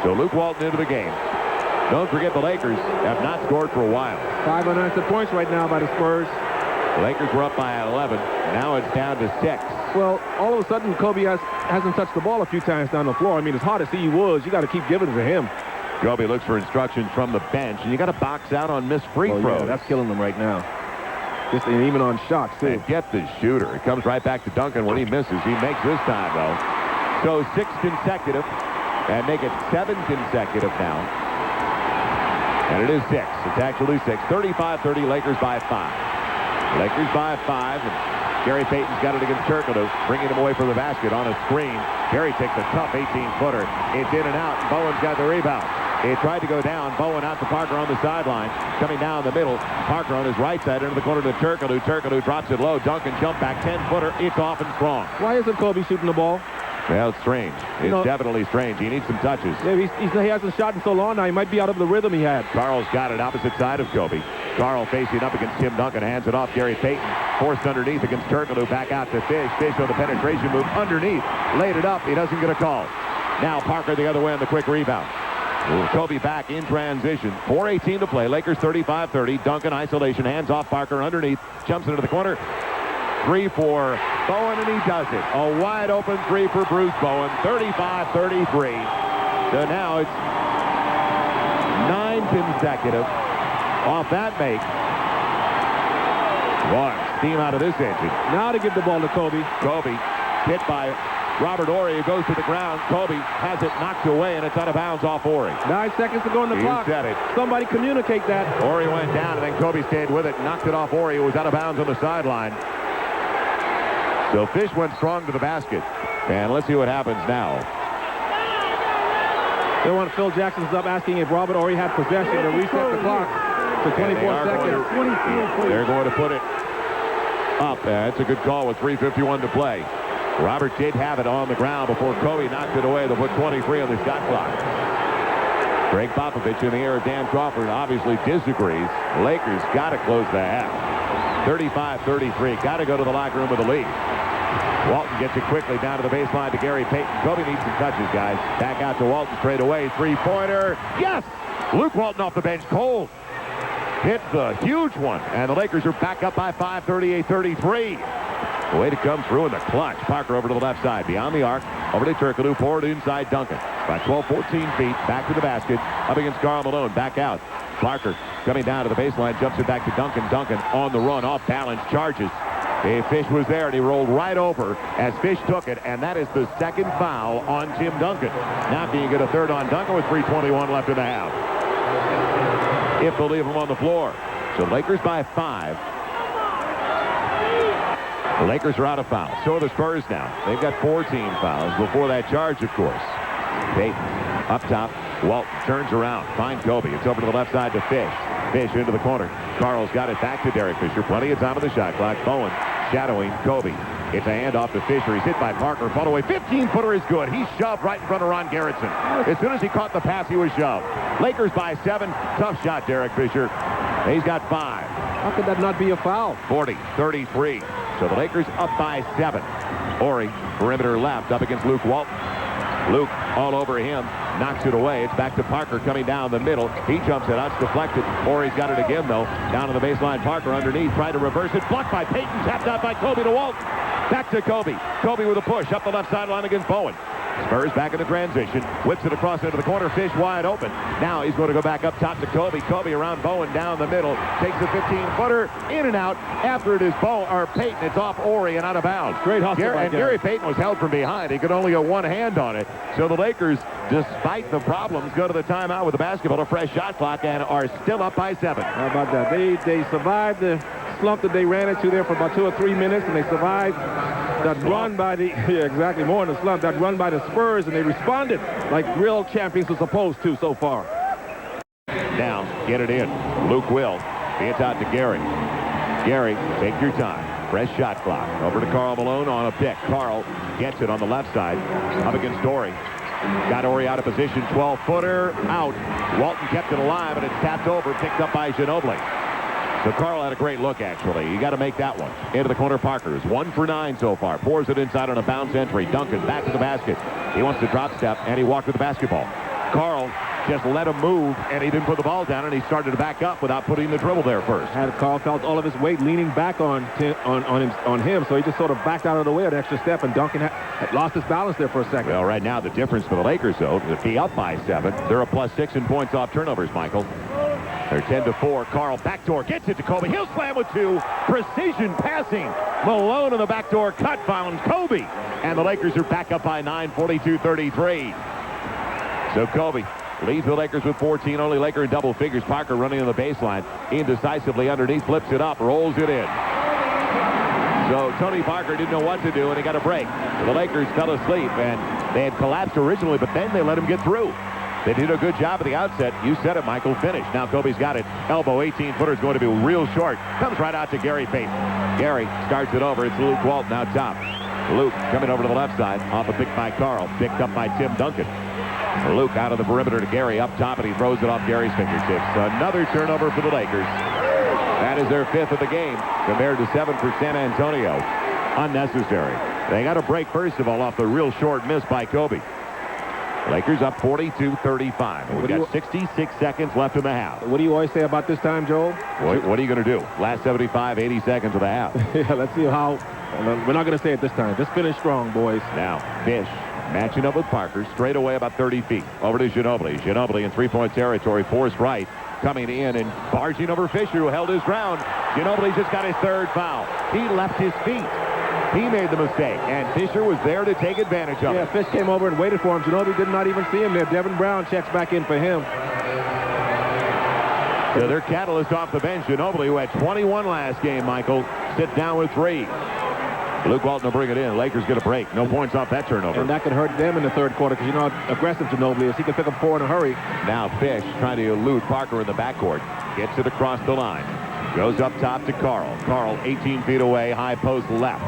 So Luke Walton into the game. Don't forget the Lakers have not scored for a while. 5 unanswered points right now by the Spurs. The Lakers were up by 11. Now it's down to 6. Well, all of a sudden, Kobe hasn't touched the ball a few times down the floor. I mean, as hard as he was, you got to keep giving it to him. Kobe looks for instructions from the bench, and you got to box out on missed free throws. Yeah, that's killing them right now. Just even on shots, too. And get the shooter. It comes right back to Duncan when he misses. He makes this time, though. So 6 consecutive, and make it 7 consecutive now. And it is 6. It's actually 6. 35-30, Lakers by 5. Lakers by 5. And Gary Payton's got it against Turkoglu, bringing him away from the basket on a screen. Gary takes a tough 18-footer. It's in and out, and Bowen's got the rebound. It tried to go down. Bowen out to Parker on the sideline. Coming down the middle. Parker on his right side into the corner to Turkoglu. Turkoglu drops it low. Duncan jump back 10-footer. It's off and strong. Why isn't Kobe shooting the ball? Well, it's strange. It's definitely strange. He needs some touches. Yeah, he hasn't shot in so long now. He might be out of the rhythm he had. Carl's got it opposite side of Kobe. Carl facing up against Tim Duncan. Hands it off Gary Payton. Forced underneath against Turkoglu. Back out to Fish. Fish on the penetration move underneath. Laid it up. He doesn't get a call. Now Parker the other way on the quick rebound. Kobe back in transition. 4:18 to play. Lakers 35-30. Duncan isolation. Hands off Parker underneath. Jumps into the corner. Three for Bowen, and he does it. A wide open three for Bruce Bowen. 35-33. So now it's 9 consecutive off that make. Boy, steam out of this engine. Now to give the ball to Kobe. Kobe hit by Robert Horry, who goes to the ground. Kobe has it knocked away, and it's out of bounds off Horry. 9 seconds to go on the clock. You said it. Somebody communicate that. Horry went down, and then Kobe stayed with it and knocked it off Horry, who was out of bounds on the sideline. So Fish went strong to the basket. And let's see what happens now. They want Phil Jackson's up asking if Robert Horry had possession to reset the clock to 24 seconds. They're going to put it up. That's a good call with 3:51 to play. Robert did have it on the ground before Kobe knocked it away to put 23 on the shot clock. Greg Popovich in the air of Dan Crawford obviously disagrees. Lakers got to close the half. 35-33. Got to go to the locker room with the lead. Walton gets it quickly down to the baseline to Gary Payton. Kobe needs some touches, guys. Back out to Walton straight away. Three-pointer. Yes! Luke Walton off the bench. Cold. Hits the huge one. And the Lakers are back up by 5, 38-33. The way to come through in the clutch. Parker over to the left side. Beyond the arc. Over to Turkoglu. Forward inside Duncan. By 12, 14 feet. Back to the basket. Up against Karl Malone. Back out. Parker coming down to the baseline. Jumps it back to Duncan. Duncan on the run. Off balance. Charges. Fish was there, and he rolled right over as Fish took it, and that is the second foul on Tim Duncan. Now can you get a third on Duncan with 3:21 left in the half? If they'll leave him on the floor. So Lakers by 5. The Lakers are out of fouls. So are the Spurs now. They've got 14 fouls before that charge, of course. Payton up top. Walton turns around. Finds Kobe. It's over to the left side to Fish. Fish into the corner. Carl's got it back to Derek Fisher. Plenty of time on the shot clock. Bowen shadowing Kobe. It's a handoff to Fisher. He's hit by Parker. Fought away. 15-footer is good. He's shoved right in front of Ron Garretson. As soon as he caught the pass, he was shoved. Lakers by 7. Tough shot, Derek Fisher. He's got 5. How could that not be a foul? 40-33. So the Lakers up by 7. Horry, perimeter left, up against Luke Walton. Luke all over him, knocks it away. It's back to Parker coming down the middle. He jumps it out, it's deflected. Horry's got it again, though. Down to the baseline, Parker underneath, tried to reverse it. Blocked by Payton, tapped out by Kobe to Walton. Back to Kobe. Kobe with a push up the left sideline against Bowen. Spurs back in the transition. Whips it across into the corner. Fish wide open. Now he's going to go back up top to Kobe. Kobe around Bowen down the middle. Takes a 15-footer. In and out. After it is Payton. It's off Horry and out of bounds. Great hustle by Gary Payton was held from behind. He could only get one hand on it. So the Lakers, despite the problems, go to the timeout with the basketball, a fresh shot clock, and are still up by 7. How about that? They survived the slump that they ran into there for about 2 or 3 minutes, and they survived that run by the, exactly, more than a slump, that run by the Spurs, and they responded like real champions are supposed to so far. Now, get it in. Luke will. It's out to Gary. Gary, take your time. Fresh shot clock. Over to Karl Malone on a pick. Karl gets it on the left side. Up against Horry. Got Horry out of position. 12-footer out. Walton kept it alive, and it's tapped over, picked up by Ginobili. So Karl had a great look, actually. You got to make that one. Into the corner, Parker's 1 for 9 so far. Pours it inside on a bounce entry. Duncan back to the basket. He wants to drop step, and he walked with the basketball. Karl just let him move, and he didn't put the ball down, and he started to back up without putting the dribble there first. Karl felt all of his weight leaning back on him, so he just sort of backed out of the way an extra step, and Duncan had lost his balance there for a second. Well, right now, the difference for the Lakers, though, to be up by 7, they're a +6 in points off turnovers, Michael. They're 10-4. Karl backdoor gets it to Kobe. He'll slam with 2. Precision passing. Malone on the backdoor cut found Kobe. And the Lakers are back up by 9, 42-33. So Kobe leads the Lakers with 14. Only Laker in double figures. Parker running on the baseline. Indecisively underneath. Flips it up. Rolls it in. So Tony Parker didn't know what to do, and he got a break. The Lakers fell asleep, and they had collapsed originally, but then they let him get through. They did a good job at the outset. You said it, Michael. Finish. Now Kobe's got it. Elbow 18-footer is going to be real short. Comes right out to Gary Payton. Gary starts it over. It's Luke Walton out top. Luke coming over to the left side. Off a pick by Carl. Picked up by Tim Duncan. Luke out of the perimeter to Gary up top, and he throws it off Gary's fingertips. Another turnover for the Lakers. That is their 5th of the game, compared to 7 for San Antonio. Unnecessary. They got a break, first of all, off the real short miss by Kobe. Lakers up 42-35. We've got 66 seconds left in the half. What do you always say about this time, Joel? What are you going to do? Last 75, 80 seconds of the half. Yeah, let's see how. We're not going to say it this time. Just finish strong, boys. Now, Fish matching up with Parker. Straight away about 30 feet. Over to Ginobili. Ginobili in three-point territory. Forced right. Coming in and barging over Fisher, who held his ground. Ginobili just got his 3rd foul. He left his feet. He made the mistake, and Fisher was there to take advantage of it. Yeah, Fish came over and waited for him. Ginobili did not even see him there. Devin Brown checks back in for him. So their catalyst off the bench, Ginobili, who had 21 last game, Michael, sit down with 3. Luke Walton will bring it in. Lakers get a break. No points off that turnover. And that could hurt them in the 3rd quarter, because you know how aggressive Ginobili is. He can pick up 4 in a hurry. Now Fish trying to elude Parker in the backcourt. Gets it across the line. Goes up top to Carl. Carl 18 feet away, high post left.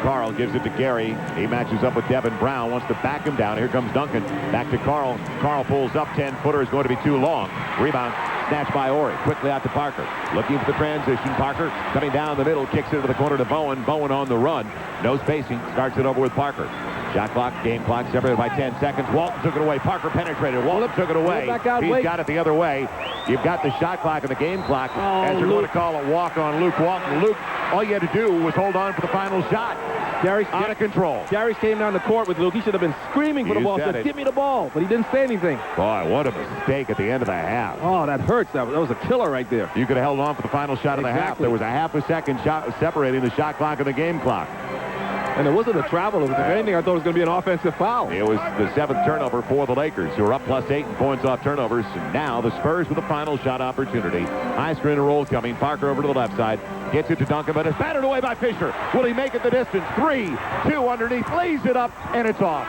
Carl gives it to Gary. He matches up with Devin Brown. Wants to back him down. Here comes Duncan. Back to Carl. Carl pulls up. 10-footer is going to be too long. Rebound snatched by Ori. Quickly out to Parker. Looking for the transition. Parker coming down the middle. Kicks it to the corner to Bowen. Bowen on the run. No spacing. Starts it over with Parker. Shot clock, game clock separated by 10 seconds. Walton took it away. Parker penetrated. Walton took it away. He's got it the other way. You've got the shot clock and the game clock as they're going to call a walk on Luke Walton. Luke, all you had to do was hold on for the final shot. Gary's out of control. Gary's came down the court with Luke. He should have been screaming for the ball. Said, give me the ball. But he didn't say anything. Boy, what a mistake at the end of the half. Oh, that hurts. That was a killer right there. You could have held on for the final shot of the half. There was a half a second shot separating the shot clock and the game clock. And it wasn't a travel. If anything, I thought it was going to be an offensive foul. It was the 7th turnover for the Lakers, who are up +8 in points off turnovers. And now the Spurs with a final shot opportunity. High screen and roll coming. Parker over to the left side. Gets it to Duncan, but it's battered away by Fisher. Will he make it the distance? 3, 2 underneath. Lays it up, and it's off.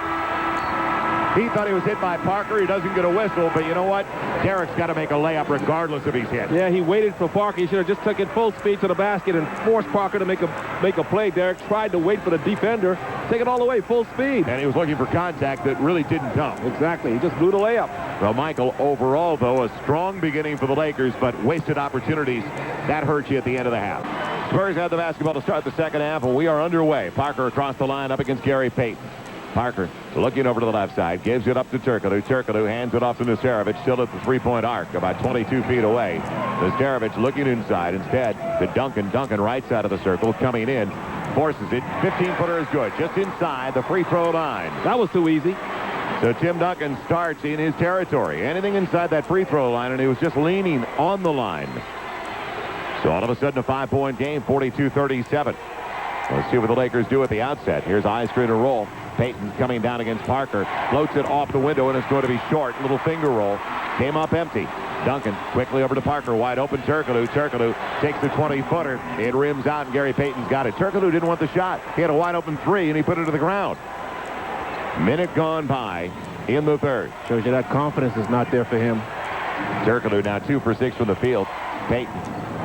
He thought he was hit by Parker. He doesn't get a whistle, but you know what? Derek's got to make a layup regardless if he's hit. Yeah, he waited for Parker. He should have just took it full speed to the basket and forced Parker to make a play. Derek tried to wait for the defender, take it all the way, full speed. And he was looking for contact that really didn't come. Exactly. He just blew the layup. Well, Michael, overall, though, a strong beginning for the Lakers, but wasted opportunities. That hurts you at the end of the half. Spurs have the basketball to start the second half, and we are underway. Parker across the line up against Gary Payton. Parker looking over to the left side, gives it up to Turkoglu. Turkoglu hands it off to Nasarovic, still at the three-point arc, about 22 feet away. Nasarovic looking inside instead to Duncan. Duncan right side of the circle, coming in, forces it. 15-footer is good, just inside the free throw line. That was too easy. So Tim Duncan starts in his territory. Anything inside that free throw line, and he was just leaning on the line. So all of a sudden, a 5-point game, 42-37. Let's see what the Lakers do at the outset. Here's eye screen and roll. Payton coming down against Parker. Floats it off the window, and it's going to be short. Little finger roll. Came up empty. Duncan quickly over to Parker. Wide open Turkoglu. Turkoglu takes the 20-footer. It rims out, and Gary Payton's got it. Turkoglu didn't want the shot. He had a wide open 3, and he put it to the ground. Minute gone by in the third. Shows you that confidence is not there for him. Turkoglu now 2 for 6 from the field. Payton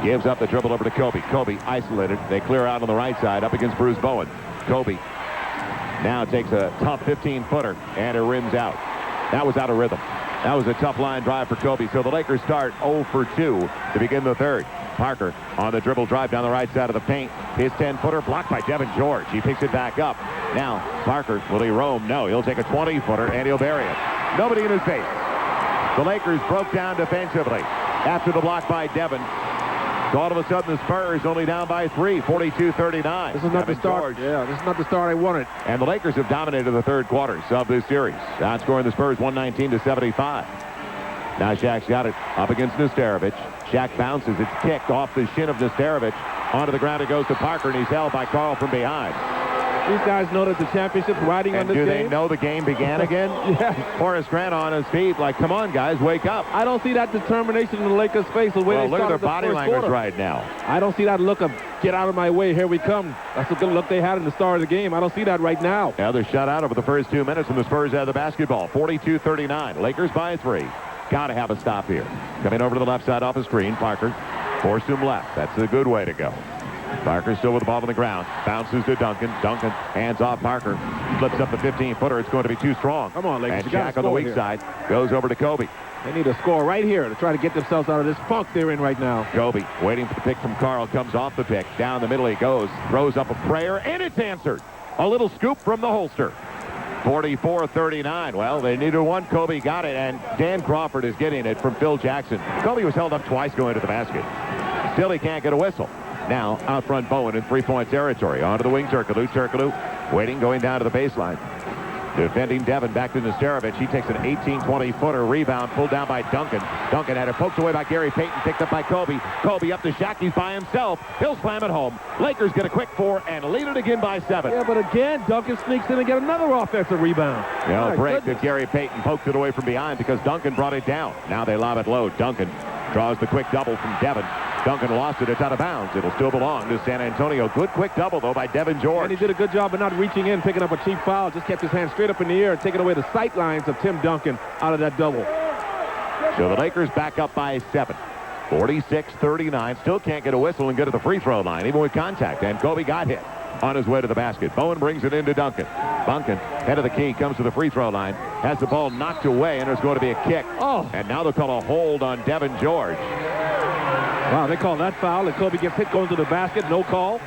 gives up the dribble over to Kobe. Kobe isolated. They clear out on the right side up against Bruce Bowen. Kobe now takes a tough 15-footer, and it rims out. That was out of rhythm. That was a tough line drive for Kobe. So the Lakers start 0 for 2 to begin the third. Parker on the dribble drive down the right side of the paint. His 10-footer blocked by Devin George. He picks it back up. Now, Parker, will he roam? No, he'll take a 20-footer, and he'll bury it. Nobody in his face. The Lakers broke down defensively after the block by Devin. So all of a sudden, the Spurs only down by 3, 42-39. This is not the start. Yeah, this is not the start I wanted. And the Lakers have dominated the third quarters of this series, outscoring the Spurs 119-75. Now Shaq's got it up against Nastarovic. Shaq bounces. It's kicked off the shin of Nastarovic. Onto the ground it goes to Parker, and he's held by Carl from behind. These guys know that the championship's riding on this game. Do they know the game began again? Yes. Horace Grant on his feet, like, come on, guys, wake up. I don't see that determination in the Lakers' face. The way well, they look at their the body first language quarter. right now. I don't see that look of, get out of my way, here we come. That's the good look they had in the start of the game. I don't see that right now. Yeah, they're shut out over the first 2 minutes, and the Spurs have the basketball. 42-39. Lakers by 3. Got to have a stop here. Coming over to the left side off the screen, Parker forced him left. That's a good way to go. Parker still with the ball on the ground. Bounces to Duncan. Duncan hands off Parker. Flips up the 15-footer. It's going to be too strong. Come on, Lakers. And Shaq on the weak side goes over to Kobe. They need a score right here to try to get themselves out of this funk they're in right now. Kobe waiting for the pick from Carl. Comes off the pick. Down the middle he goes. Throws up a prayer, and it's answered. A little scoop from the holster. 44-39. Well, they needed one. Kobe got it, and Dan Crawford is getting it from Phil Jackson. Kobe was held up twice going to the basket. Still, he can't get a whistle. Now, out front Bowen in three-point territory. Onto the wing, Turkoglu. Turkoglu waiting, going down to the baseline. Defending Devin back to Nesterovic. He takes an 18-20-footer rebound, pulled down by Duncan. Duncan had it poked away by Gary Payton, picked up by Kobe. Kobe up to Shaq. He's by himself. He'll slam it home. Lakers get a quick 4 and lead it again by 7. Yeah, but again, Duncan sneaks in and get another offensive rebound. Break that Gary Payton poked it away from behind because Duncan brought it down. Now they lob it low. Duncan draws the quick double from Devin. Duncan lost it. It's out of bounds. It'll still belong to San Antonio. Good quick double, though, by Devin George. And he did a good job of not reaching in, picking up a cheap foul. Just kept his hand straight up in the air and taking away the sight lines of Tim Duncan out of that double. So the Lakers back up by 7. 46-39. Still can't get a whistle and get to the free throw line, even with contact. And Kobe got hit on his way to the basket. Bowen brings it into Duncan. Duncan, head of the key, comes to the free throw line. Has the ball knocked away, and there's going to be a kick. Oh. And now they'll call a hold on Devin George. Wow, they call that foul, and Kobe gets hit going to the basket. No call.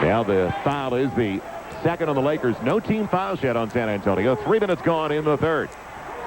Now the foul is the second on the Lakers. No team fouls yet on San Antonio. 3 minutes gone in the third.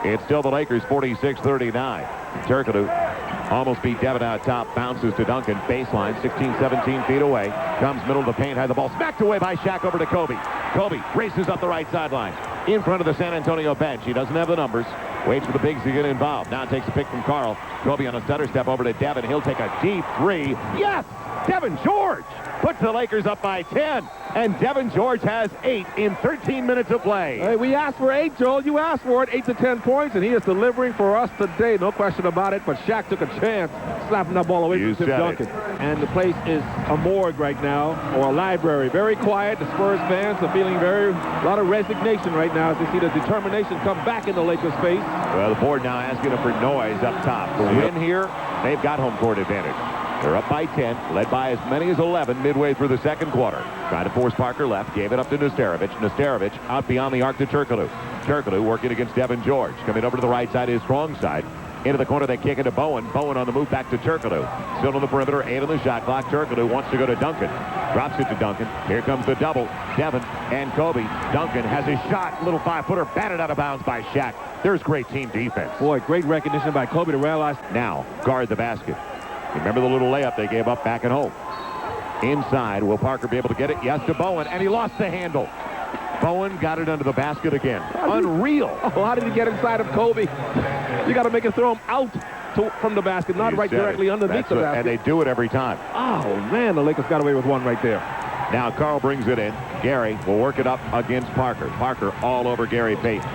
It's still the Lakers 46-39. Turkoglu almost beat Devin out top. Bounces to Duncan. Baseline 16-17 feet away. Comes middle of the paint. Had the ball smacked away by Shaq over to Kobe. Kobe races up the right sideline. In front of the San Antonio bench. He doesn't have the numbers. Waits for the bigs to get involved. Now takes a pick from Carl. Kobe on a stutter step over to Devin. He'll take a deep three. Yes! Devin George puts the Lakers up by 10. And Devin George has 8 in 13 minutes of play. Hey, we asked for 8, Joel. You asked for it. 8 to 10 points, and he is delivering for us today. No question about it. But Shaq took a chance, slapping that ball away from Tim Duncan. And the place is a morgue right now, or a library. Very quiet. The Spurs fans are feeling a lot of resignation right now as they see the determination come back in the Lakers' face. Well, the board now asking them for noise up top. To win here, they've got home court advantage. They're up by 10, led by as many as 11 midway through the second quarter. Trying to force Parker left, gave it up to Nesterovic. Nesterovic out beyond the arc to Turkoglu. Turkoglu working against Devin George. Coming over to the right side, his strong side. Into the corner, they kick into Bowen. Bowen on the move back to Turkoglu. Still on the perimeter, 8 on the shot clock. Turkoglu wants to go to Duncan. Drops it to Duncan. Here comes the double. Devin and Kobe. Duncan has his shot. Little 5-footer batted out of bounds by Shaq. There's great team defense. Boy, great recognition by Kobe to realize. Now, guard the basket. Remember the little layup they gave up back at home. Inside, will Parker be able to get it? Yes, to Bowen, and he lost the handle. Bowen got it under the basket again. Unreal. Oh, how did he get inside of Kobe? You got to make him throw him out from the basket, not right directly underneath the basket. And they do it every time. Oh, man, the Lakers got away with one right there. Now Carl brings it in. Gary will work it up against Parker. Parker all over Gary Payton.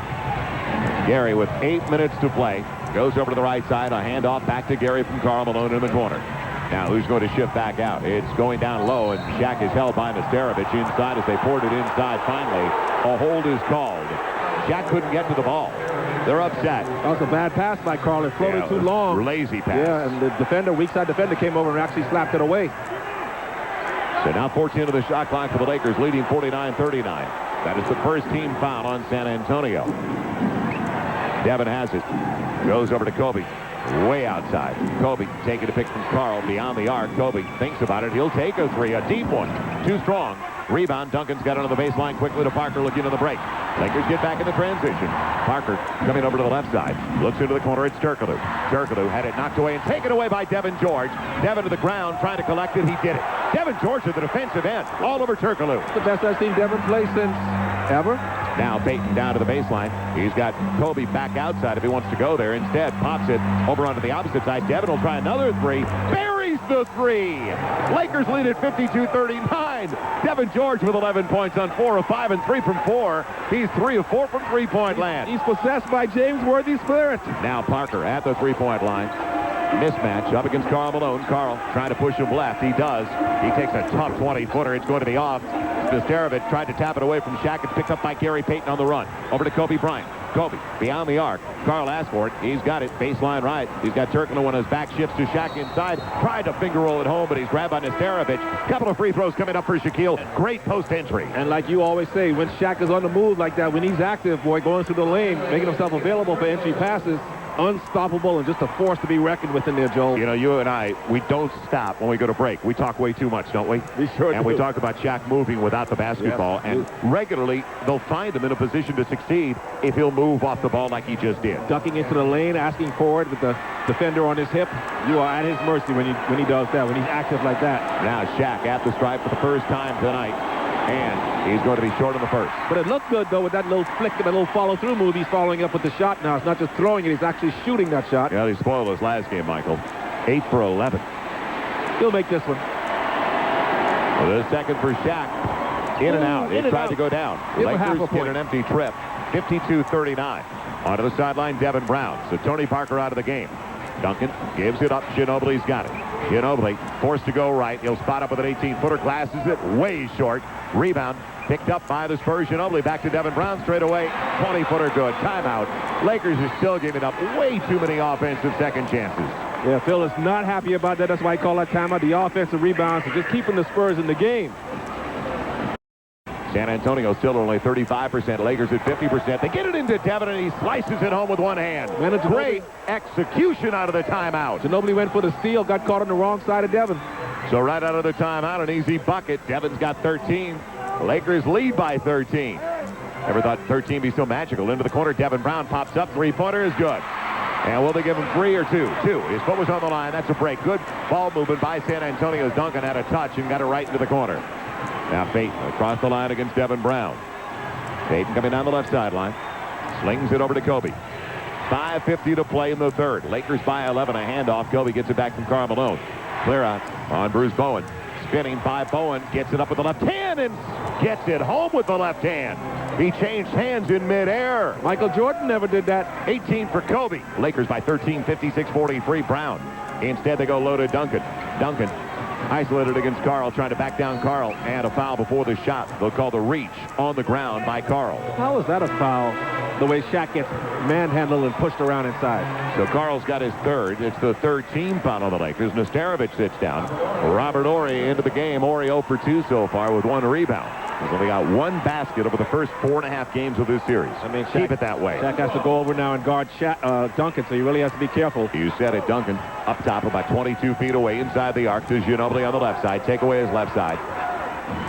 Gary with 8 minutes to play. Goes over to the right side. A handoff back to Gary from Karl Malone in the corner. Now who's going to shift back out? It's going down low, and Shaq is held by Nesterovic inside as they poured it inside finally. A hold is called. Shaq couldn't get to the ball. They're upset. That was a bad pass by Carl. It floated too long. Lazy pass. Yeah, and the defender, weak side defender, came over and actually slapped it away. So now 14 of the shot clock for the Lakers, leading 49-39. That is the first team foul on San Antonio. Devin has it. Goes over to Kobe. Way outside. Kobe taking a pick from Carl beyond the arc. Kobe thinks about it. He'll take a three. A deep one. Too strong. Rebound. Duncan's got it on the baseline quickly to Parker looking to the break. Lakers get back into transition. Parker coming over to the left side. Looks into the corner. It's Turkoglu. Turkoglu had it knocked away and taken away by Devin George. Devin to the ground trying to collect it. He did it. Devin George at the defensive end. All over Turkoglu. The best I've seen Devin play since ever. Now Payton down to the baseline. He's got Kobe back outside if he wants to go there. Instead, pops it over onto the opposite side. Devin will try another three. Buries the three. Lakers lead at 52-39. Devin George with 11 points on 4 of 5 and 3 from 4. He's 3 of 4 from three-point land. He's possessed by James Worthy's spirit. Now Parker at the three-point line. Mismatch up against Karl Malone. Karl trying to push him left. He does. He takes a tough 20-footer. It's going to be off. Nesterovic tried to tap it away from Shaq. It's picked up by Gary Payton on the run. Over to Kobe Bryant. Kobe beyond the arc. Carl asks for it. He's got it. Baseline right. He's got Turkoglu on his back. Shifts to Shaq inside. Tried to finger roll it home, but he's grabbed by Nesterovic. Couple of free throws coming up for Shaquille. Great post entry. And like you always say, when Shaq is on the move like that, when he's active, boy, going through the lane, making himself available for entry passes, unstoppable and just a force to be reckoned with in there, Joel. You know, you and I, we don't stop when we go to break. We talk way too much, don't we? We sure And do. we talk about Shaq moving without the basketball. Yes. And regularly, they'll find him in a position to succeed if he'll move off the ball like he just did. Ducking into the lane, asking for it with the defender on his hip. You are at his mercy when he does that, when he's active like that. Now Shaq at the stripe for the first time tonight. And he's going to be short on the first. But it looked good, though, with that little flick and that little follow-through move. He's following up with the shot now. It's not just throwing it. He's actually shooting that shot. Yeah, he spoiled his last game, Michael. 8 for 11. He'll make this one. The second for Shaq. In and out. He tried to go down. Lakers get an empty trip. 52-39. Onto the sideline, Devin Brown. So Tony Parker out of the game. Duncan gives it up. Ginobili's got it. Ginobili forced to go right. He'll spot up with an 18-footer. Glasses it way short. Rebound picked up by the Spurs. Ginobili back to Devin Brown straight away. 20-footer good. Timeout. Lakers are still giving up way too many offensive second chances. Yeah, Phil is not happy about that. That's why he called that timeout. The offensive rebounds are just keeping the Spurs in the game. San Antonio still only 35%. Lakers at 50%. They get it into Devin, and he slices it home with one hand. Great execution out of the timeout. Ginobili went for the steal, got caught on the wrong side of Devin. So right out of the timeout, an easy bucket. Devin's got 13. Lakers lead by 13. Never thought 13 be so magical. Into the corner, Devin Brown pops up. Three-pointer is good. And will they give him 3 or 2? 2. His foot was on the line. That's a break. Good ball movement by San Antonio's Duncan. Had a touch and got it right into the corner. Now Payton across the line against Devin Brown. Payton coming down the left sideline. Slings it over to Kobe. 5:50 to play in the third. Lakers by 11. A handoff. Kobe gets it back from Karl Malone. Clear out on Bruce Bowen. Spinning by Bowen. Gets it up with the left hand and gets it home with the left hand. He changed hands in midair. Michael Jordan never did that. 18 for Kobe. Lakers by 13, 56-43. Brown. Instead, they go low to Duncan. Duncan isolated against Carl, trying to back down Carl, and a foul before the shot. They'll call the reach on the ground by Carl. How is that a foul? The way Shaq gets manhandled and pushed around inside. So Carl's got his third. It's the third team foul on the Lakers. Nesterovic sits down. Robert Horry into the game. Horry 0 for 2 so far with 1 rebound. He's only got 1 basket over the first 4.5 games of this series. I mean, keep it that way. Shaq has to go over now and guard Duncan, so he really has to be careful. You said it, Duncan. Up top, about 22 feet away inside the arc to Ginobili on the left side. Take away his left side.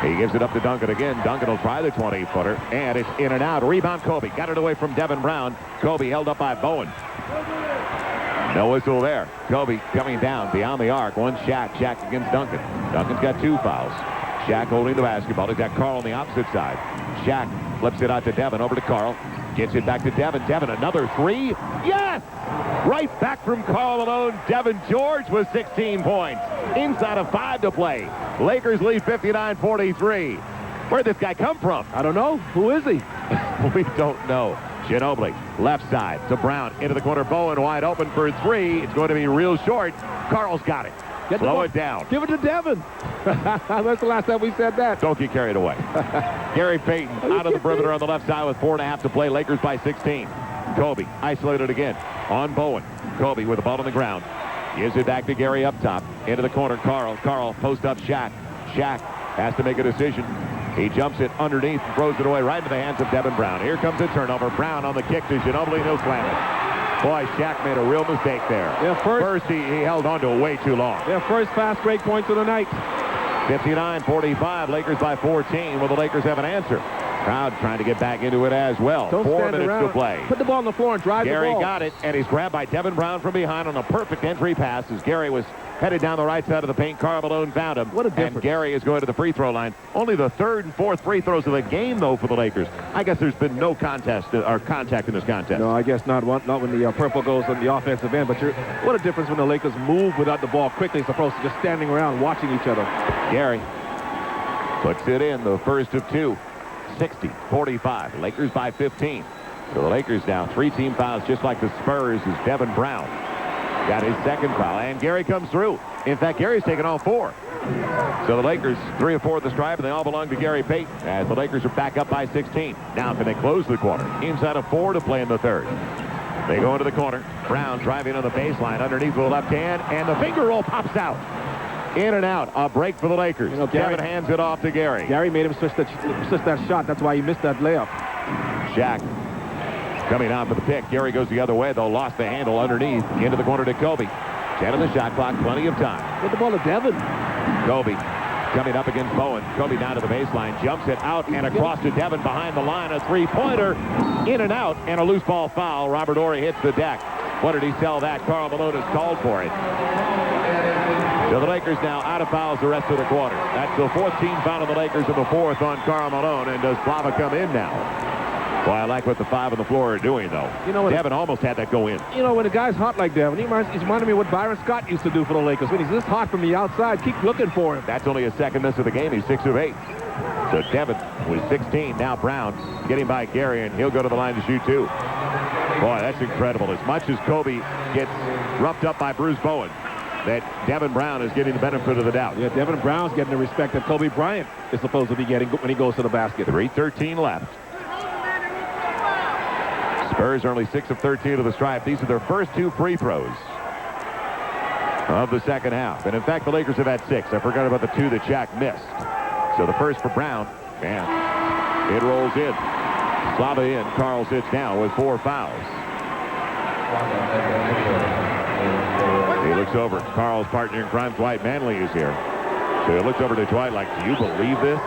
He gives it up to Duncan again. Duncan will try the 20-footer, and it's in and out. Rebound, Kobe. Got it away from Devin Brown. Kobe held up by Bowen. No whistle there. Kobe coming down beyond the arc. One Shaq. Shaq against Duncan. Duncan's got 2 fouls. Shaq holding the basketball. He's got Carl on the opposite side. Shaq flips it out to Devin. Over to Carl. Gets it back to Devin. Devin, another 3. Yes! Right back from Karl Malone. Devin George with 16 points. Inside of 5 to play. Lakers lead 59-43. Where'd this guy come from? I don't know. Who is he? We don't know. Ginobili, left side to Brown. Into the corner. Bowen wide open for 3. It's going to be real short. Carl's got it. Slow it down. Give it to Devin. That's the last time we said that. Don't get carried away. Gary Payton out of the perimeter on the left side with 4.5 to play. Lakers by 16. Kobe isolated again on Bowen. Kobe with the ball on the ground. Gives it back to Gary up top. Into the corner. Carl. Carl post up Shaq. Shaq has to make a decision. He jumps it underneath and throws it away right into the hands of Devin Brown. Here comes a turnover. Brown on the kick to Ginobili, and he'll slam it. Boy, Shaq made a real mistake there. Yeah, first he held on to it way too long. Their first fast break points of the night. 59-45. Lakers by 14. Will the Lakers have an answer? Crowd trying to get back into it as well. Don't 4 stand minutes around. to play. Put the ball on the floor and drive the ball. Gary got it, and he's grabbed by Devin Brown from behind on a perfect entry pass as Gary was headed down the right side of the paint. Karl Malone found him. What a difference. And Gary is going to the free throw line. Only the 3rd and 4th free throws of the game, though, for the Lakers. I guess there's been no contest or contact in this contest. No, I guess not. Not when the purple goes on the offensive end. But what a difference when the Lakers move without the ball quickly as opposed to just standing around watching each other. Gary puts it in, the first of 2. 60-45. Lakers by 15. So the Lakers now 3 team fouls just like the Spurs is Devin Brown. Got his 2nd foul, and Gary comes through. In fact, Gary's taken all 4. So the Lakers 3 of 4 at the stripe, and they all belong to Gary Payton as the Lakers are back up by 16. Now can they close the quarter? Inside of 4 to play in the third. They go into the corner. Brown driving on the baseline underneath with the left hand, and the finger roll pops out. In and out. A break for the Lakers. Devin hands it off to Gary. Gary made him switch that shot. That's why he missed that layup. Shaq coming out for the pick. Gary goes the other way, though. Lost the handle underneath. Into the corner to Kobe. 10 on the shot clock. Plenty of time. Get the ball to Devin. Kobe coming up against Bowen. Kobe down to the baseline. Jumps it out and across to Devin behind the line. A three-pointer. In and out. And a loose ball foul. Robert Horry hits the deck. What did he sell that? Karl Malone has called for it. So the Lakers now out of fouls the rest of the quarter. That's the 14th foul of the Lakers and the 4th on Karl Malone. And does Slava come in now? Boy, I like what the 5 on the floor are doing, though. Devin almost had that go in. When a guy's hot like Devin, he's reminding me of what Byron Scott used to do for the Lakers. When he's this hot from the outside, keep looking for him. That's only his second miss of the game. He's 6 of 8. So Devin was 16. Now Brown getting by Gary, and he'll go to the line to shoot 2. Boy, that's incredible. As much as Kobe gets roughed up by Bruce Bowen, that Devin Brown is getting the benefit of the doubt. Yeah, Devin Brown's getting the respect that Kobe Bryant is supposed to be getting when he goes to the basket. 3:13 left. Spurs are only 6 of 13 to the stripe. These are their first 2 free throws of the second half. And in fact, the Lakers have had 6. I forgot about the 2 that Shaq missed. So the first for Brown, and it rolls in. Slava in. Karl sits down with 4 fouls. He looks over. Karl's partner in crime, Dwight Manley, is here. So he looks over to Dwight like, do you believe this?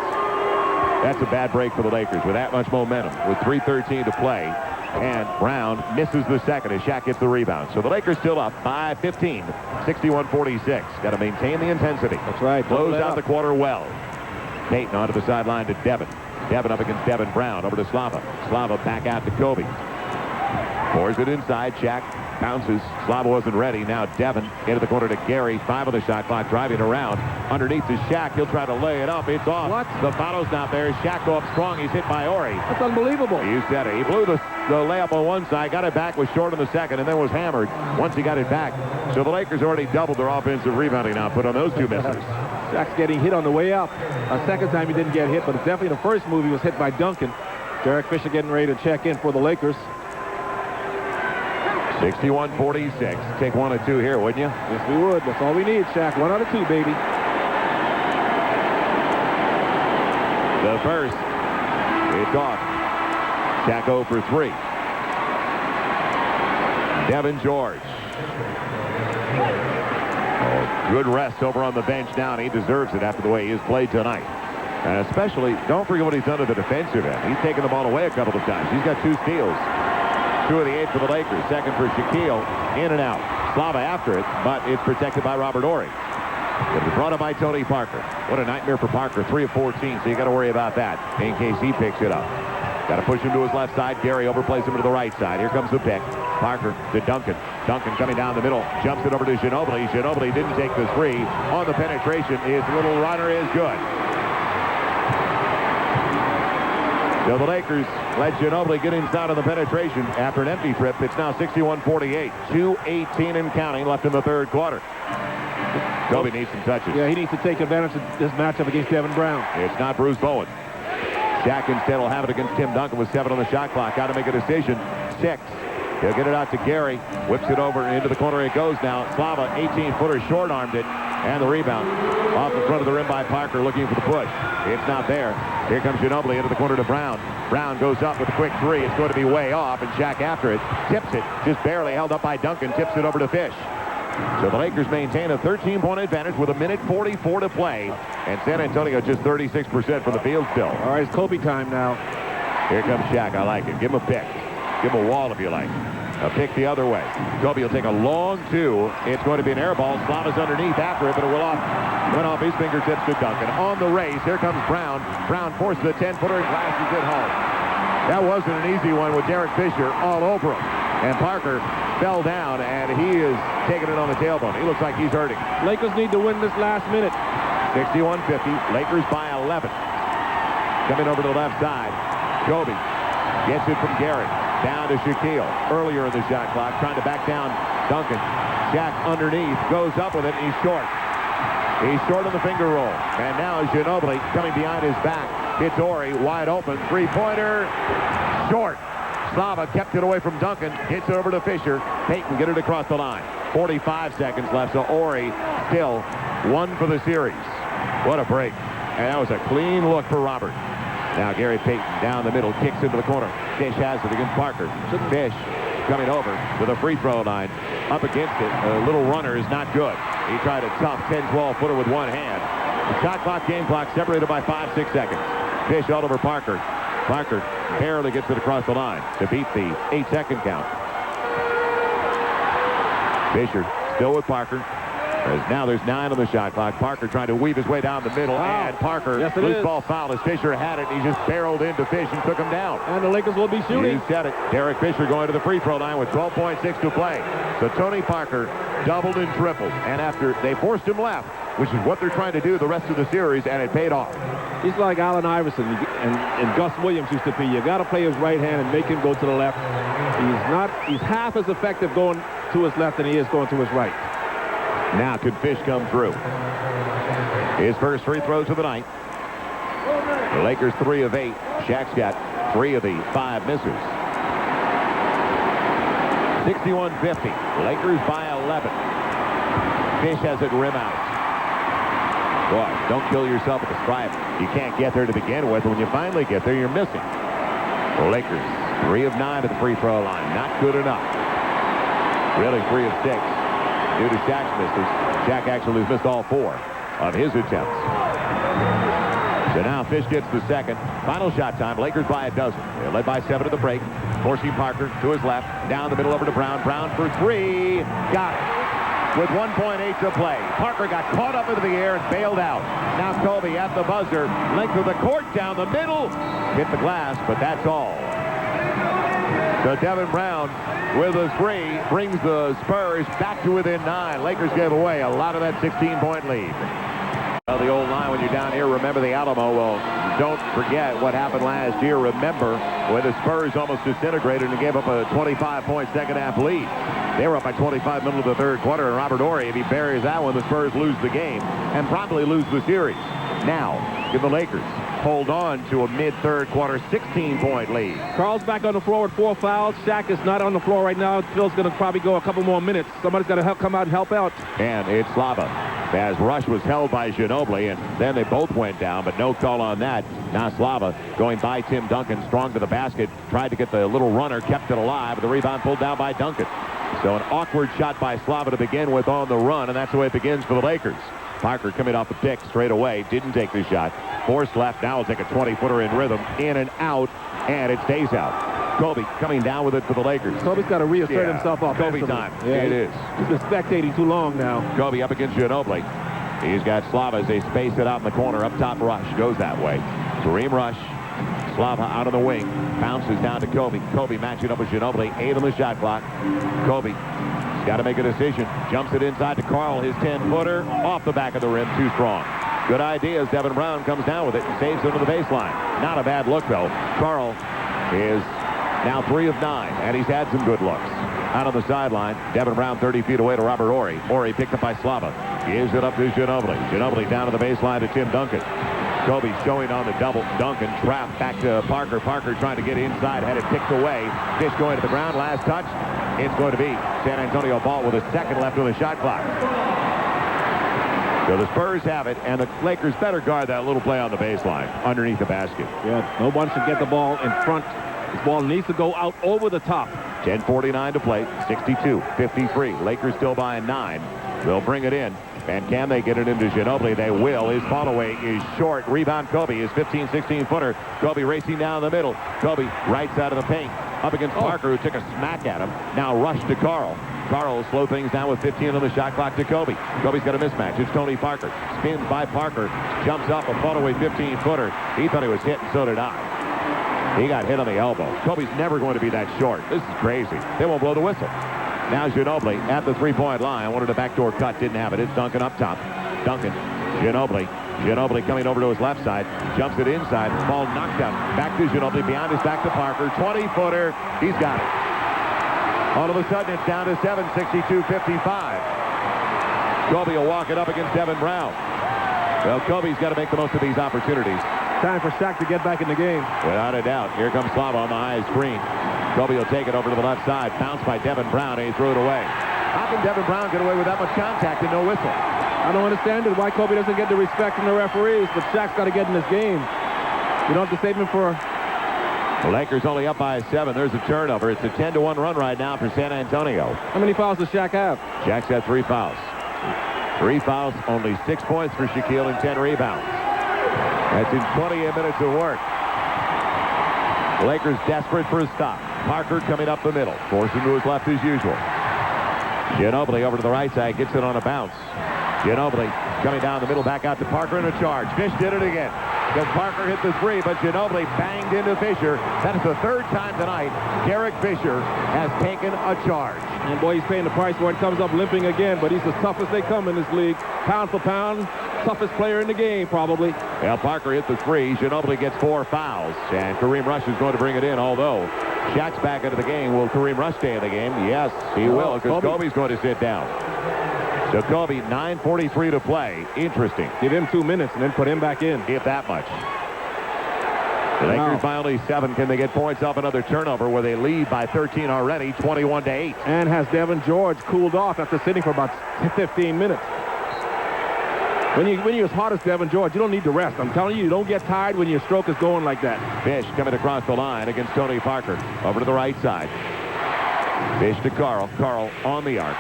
That's a bad break for the Lakers with that much momentum. With 3:13 to play. And Brown misses the second as Shaq gets the rebound. So the Lakers still up by 15, 61-46. Got to maintain the intensity. That's right. Close out the quarter well. Payton onto the sideline to Devin. Devin up against Devin Brown. Over to Slava. Slava back out to Kobe. Pours it inside. Shaq bounces. Slava wasn't ready. Now Devin into the corner to Gary. 5 on the shot clock. Driving around. Underneath to Shaq. He'll try to lay it up. It's off. What? The foul's not there. Shaq go up strong. He's hit by Horry. That's unbelievable. You said it. He blew the layup on one side. Got it back. Was short on the second. And then was hammered once he got it back. So the Lakers already doubled their offensive rebounding output on those 2 misses. Shaq's getting hit on the way up. A second time he didn't get hit, but it's definitely the first move he was hit by Duncan. Derek Fisher getting ready to check in for the Lakers. 61-46. Take 1 of 2 here, wouldn't you? Yes, we would. That's all we need, Shaq. 1 out of 2, baby. The first. It's off. Shaq 0 for 3. Devin George. Oh, good rest over on the bench now, and he deserves it after the way he has played tonight. And especially, don't forget what he's done to the defensive end. He's taken the ball away a couple of times. He's got 2 steals. 2 of the 8 for the Lakers. Second for Shaquille. In and out. Slava after it, but it's protected by Robert Horry. It was brought up by Tony Parker. What a nightmare for Parker. 3 of 14, so you got to worry about that in case he picks it up. Got to push him to his left side. Gary overplays him to the right side. Here comes the pick. Parker to Duncan. Duncan coming down the middle. Jumps it over to Ginobili. Ginobili didn't take the 3. On the penetration, his little runner is good. So the Lakers let Ginobili get inside on the penetration after an empty trip. It's now 61-48. 2:18 and counting left in the third quarter. Kobe needs some touches. Yeah, he needs to take advantage of this matchup against Devin Brown. It's not Bruce Bowen. Shaq instead will have it against Tim Duncan with 7 on the shot clock. Got to make a decision. 6. He'll get it out to Gary. Whips it over into the corner. It goes now. Slava, 18-footer, short-armed it. And the rebound off the front of the rim by Parker looking for the push. It's not there. Here comes Ginobili into the corner to Brown. Brown goes up with a quick 3. It's going to be way off, and Shaq after it. Tips it. Just barely held up by Duncan. Tips it over to Fish. So the Lakers maintain a 13-point advantage with 1:44 to play. And San Antonio just 36% from the field still. All right, it's Kobe time now. Here comes Shaq. I like it. Give him a pick. Give him a wall if you like. A pick the other way. Kobe will take a long 2. It's going to be an air ball. Slava's underneath after it, but it will went off his fingertips to Duncan. On the race, here comes Brown. Brown forces the 10-footer and glasses it home. That wasn't an easy one with Derek Fisher all over him. And Parker fell down, and he is taking it on the tailbone. He looks like he's hurting. Lakers need to win this last minute. 61-50. Lakers by 11. Coming over to the left side. Kobe gets it from Gary. Down to Shaquille. Earlier in the shot clock, trying to back down Duncan. Shaq underneath, goes up with it, and he's short. He's short on the finger roll. And now Ginobili coming behind his back. Hits Ori wide open. Three-pointer. Short. Slava kept it away from Duncan. Hits it over to Fisher. Payton get it across the line. 45 seconds left. So Ori still one for the series. What a break. And that was a clean look for Robert. Now Gary Payton down the middle. Kicks into the corner. Fish has it against Parker. Fish coming over to the free throw line. Up against it. A little runner is not good. He tried a tough 10-12 footer with one hand. The shot clock, game clock separated by 5-6 seconds. Fish all over Parker. Parker barely gets it across the line to beat the 8-second count. Fisher still with Parker. Now there's 9 on the shot clock. Parker trying to weave his way down the middle. And Parker, loose ball foul as Fisher had it. He just barreled into Fish and took him down. And the Lakers will be shooting. You said it. Derek Fisher going to the free throw line with 12.6 to play. So Tony Parker doubled and tripled. And after they forced him left, which is what they're trying to do the rest of the series, and it paid off. He's like Allen Iverson and Gus Williams used to be. You got to play his right hand and make him go to the left. He's half as effective going to his left than he is going to his right. Now could Fish come through? His first free throws of the night. The Lakers 3 of 8. Shaq's got 3 of the 5 misses. 61-50. Lakers by 11. Fish has it rim out. Boy, don't kill yourself at the stripe. You can't get there to begin with. When you finally get there, you're missing. The Lakers 3 of 9 at the free throw line. Not good enough. Really 3 of 6. Due to Shaq's misses. Shaq actually has missed all 4 of his attempts. So now Fish gets the second. Final shot time. Lakers by a dozen. They're led by 7 at the break. Forcing Parker to his left. Down the middle over to Brown. Brown for 3. Got it. With 1.8 to play. Parker got caught up into the air and bailed out. Now Kobe at the buzzer. Length of the court down the middle. Hit the glass, but that's all. So Devin Brown with a 3 brings the Spurs back to within 9. Lakers gave away a lot of that 16-point lead. Well, the old line, when you're down here, remember the Alamo. Well, don't forget what happened last year. Remember when the Spurs almost disintegrated and gave up a 25-point second-half lead. They were up by 25 middle of the third quarter, and Robert Horry, if he buries that one, the Spurs lose the game and probably lose the series. Now, give the Lakers hold on to a mid-third quarter 16-point lead. Carl's back on the floor with 4 fouls. Shaq is not on the floor right now. Phil's going to probably go a couple more minutes. Somebody's got to come out and help out. And it's Slava. As Rush was held by Ginobili, and then they both went down, but no call on that. Now Slava going by Tim Duncan, strong to the basket, tried to get the little runner, kept it alive, but the rebound pulled down by Duncan. So an awkward shot by Slava to begin with on the run, and that's the way it begins for the Lakers. Parker coming off the pick straight away, didn't take the shot. Forced left, now will take a 20-footer in rhythm, in and out, and it stays out. Kobe coming down with it for the Lakers. Kobe's got to reassert himself offensively. Kobe time. Yeah, it is. He's been spectating too long now. Kobe up against Ginobili. He's got Slava as they space it out in the corner. Up top, Rush goes that way. Kareem Rush. Slava out on the wing. Bounces down to Kobe. Kobe matching up with Ginobili. 8 on the shot clock. Kobe got to make a decision. Jumps it inside to Carl. His 10-footer off the back of the rim. Too strong. Good idea as Devin Brown comes down with it and saves it to the baseline. Not a bad look, though. Carl is now 3 of 9, and he's had some good looks. Out on the sideline, Devin Brown 30 feet away to Robert Horry. Horry picked up by Slava. Gives it up to Ginobili. Ginobili down to the baseline to Tim Duncan. Kobe showing on the double. Duncan trapped back to Parker. Parker trying to get inside. Had it picked away. Fish going to the ground. Last touch. It's going to be San Antonio ball with a second left on the shot clock. So the Spurs have it, and the Lakers better guard that little play on the baseline underneath the basket. Yeah, no one should get the ball in front. This ball needs to go out over the top. 10:49 to play. 62-53. Lakers still by 9. They'll bring it in. And can they get it into Ginobili? They will. His fall away is short. Rebound Kobe. His 15-16-footer. Kobe racing down the middle. Kobe right side of the paint. Up against Parker, who took a smack at him. Now rush to Carl. Carl will slow things down with 15 on the shot clock to Kobe. Kobe's got a mismatch. It's Tony Parker. Spins by Parker. Jumps up a fall away 15-footer. He thought he was hit, and so did I. He got hit on the elbow. Kobe's never going to be that short. This is crazy. They won't blow the whistle. Now Ginobili at the three-point line. Wanted a backdoor cut. Didn't have it. It's Duncan up top. Duncan. Ginobili. Ginobili coming over to his left side. Jumps it inside. Ball knocked out. Back to Ginobili. Behind his back to Parker. 20-footer. He's got it. All of a sudden, it's down to 7, 62-55. Kobe will walk it up against Devin Brown. Well, Kobe's got to make the most of these opportunities. Time for Shaq to get back in the game. Without a doubt. Here comes Slava on the high screen. Kobe will take it over to the left side. Bounced by Devin Brown, and he threw it away. How can Devin Brown get away with that much contact and no whistle? I don't understand it, why Kobe doesn't get the respect from the referees, but Shaq's got to get in this game. You don't have to save him for... The Lakers only up by 7. There's a turnover. It's a 10-1 run right now for San Antonio. How many fouls does Shaq have? Shaq's got 3 fouls. 3 fouls, only 6 points for Shaquille and 10 rebounds. That's in 28 minutes of work. The Lakers desperate for a stop. Parker coming up the middle. Forcing to his left as usual. Ginobili over to the right side. Gets it on a bounce. Ginobili coming down the middle. Back out to Parker in a charge. Fish did it again. Because Parker hit the 3, but Ginobili banged into Fisher. That is the 3rd time tonight Derek Fisher has taken a charge. And boy, he's paying the price for it. Comes up limping again, but he's as tough as they come in this league. Pound for pound, toughest player in the game, probably. Well, Parker hit the 3. Ginobili gets 4 fouls, and Kareem Rush is going to bring it in, although Shaq's back into the game. Will Kareem Rush stay in the game? Yes, he will, because Kobe's going to sit down. So Kobe, 9:43 to play. Interesting. Give him 2 minutes and then put him back in. If that much. The Lakers by only 7. Can they get points off another turnover where they lead by 13 already, 21-8? And has Devin George cooled off after sitting for about 15 minutes? When you're as hot as Devin George, you don't need to rest. I'm telling you, you don't get tired when your stroke is going like that. Fish coming across the line against Tony Parker. Over to the right side. Fish to Carl. Carl on the arc.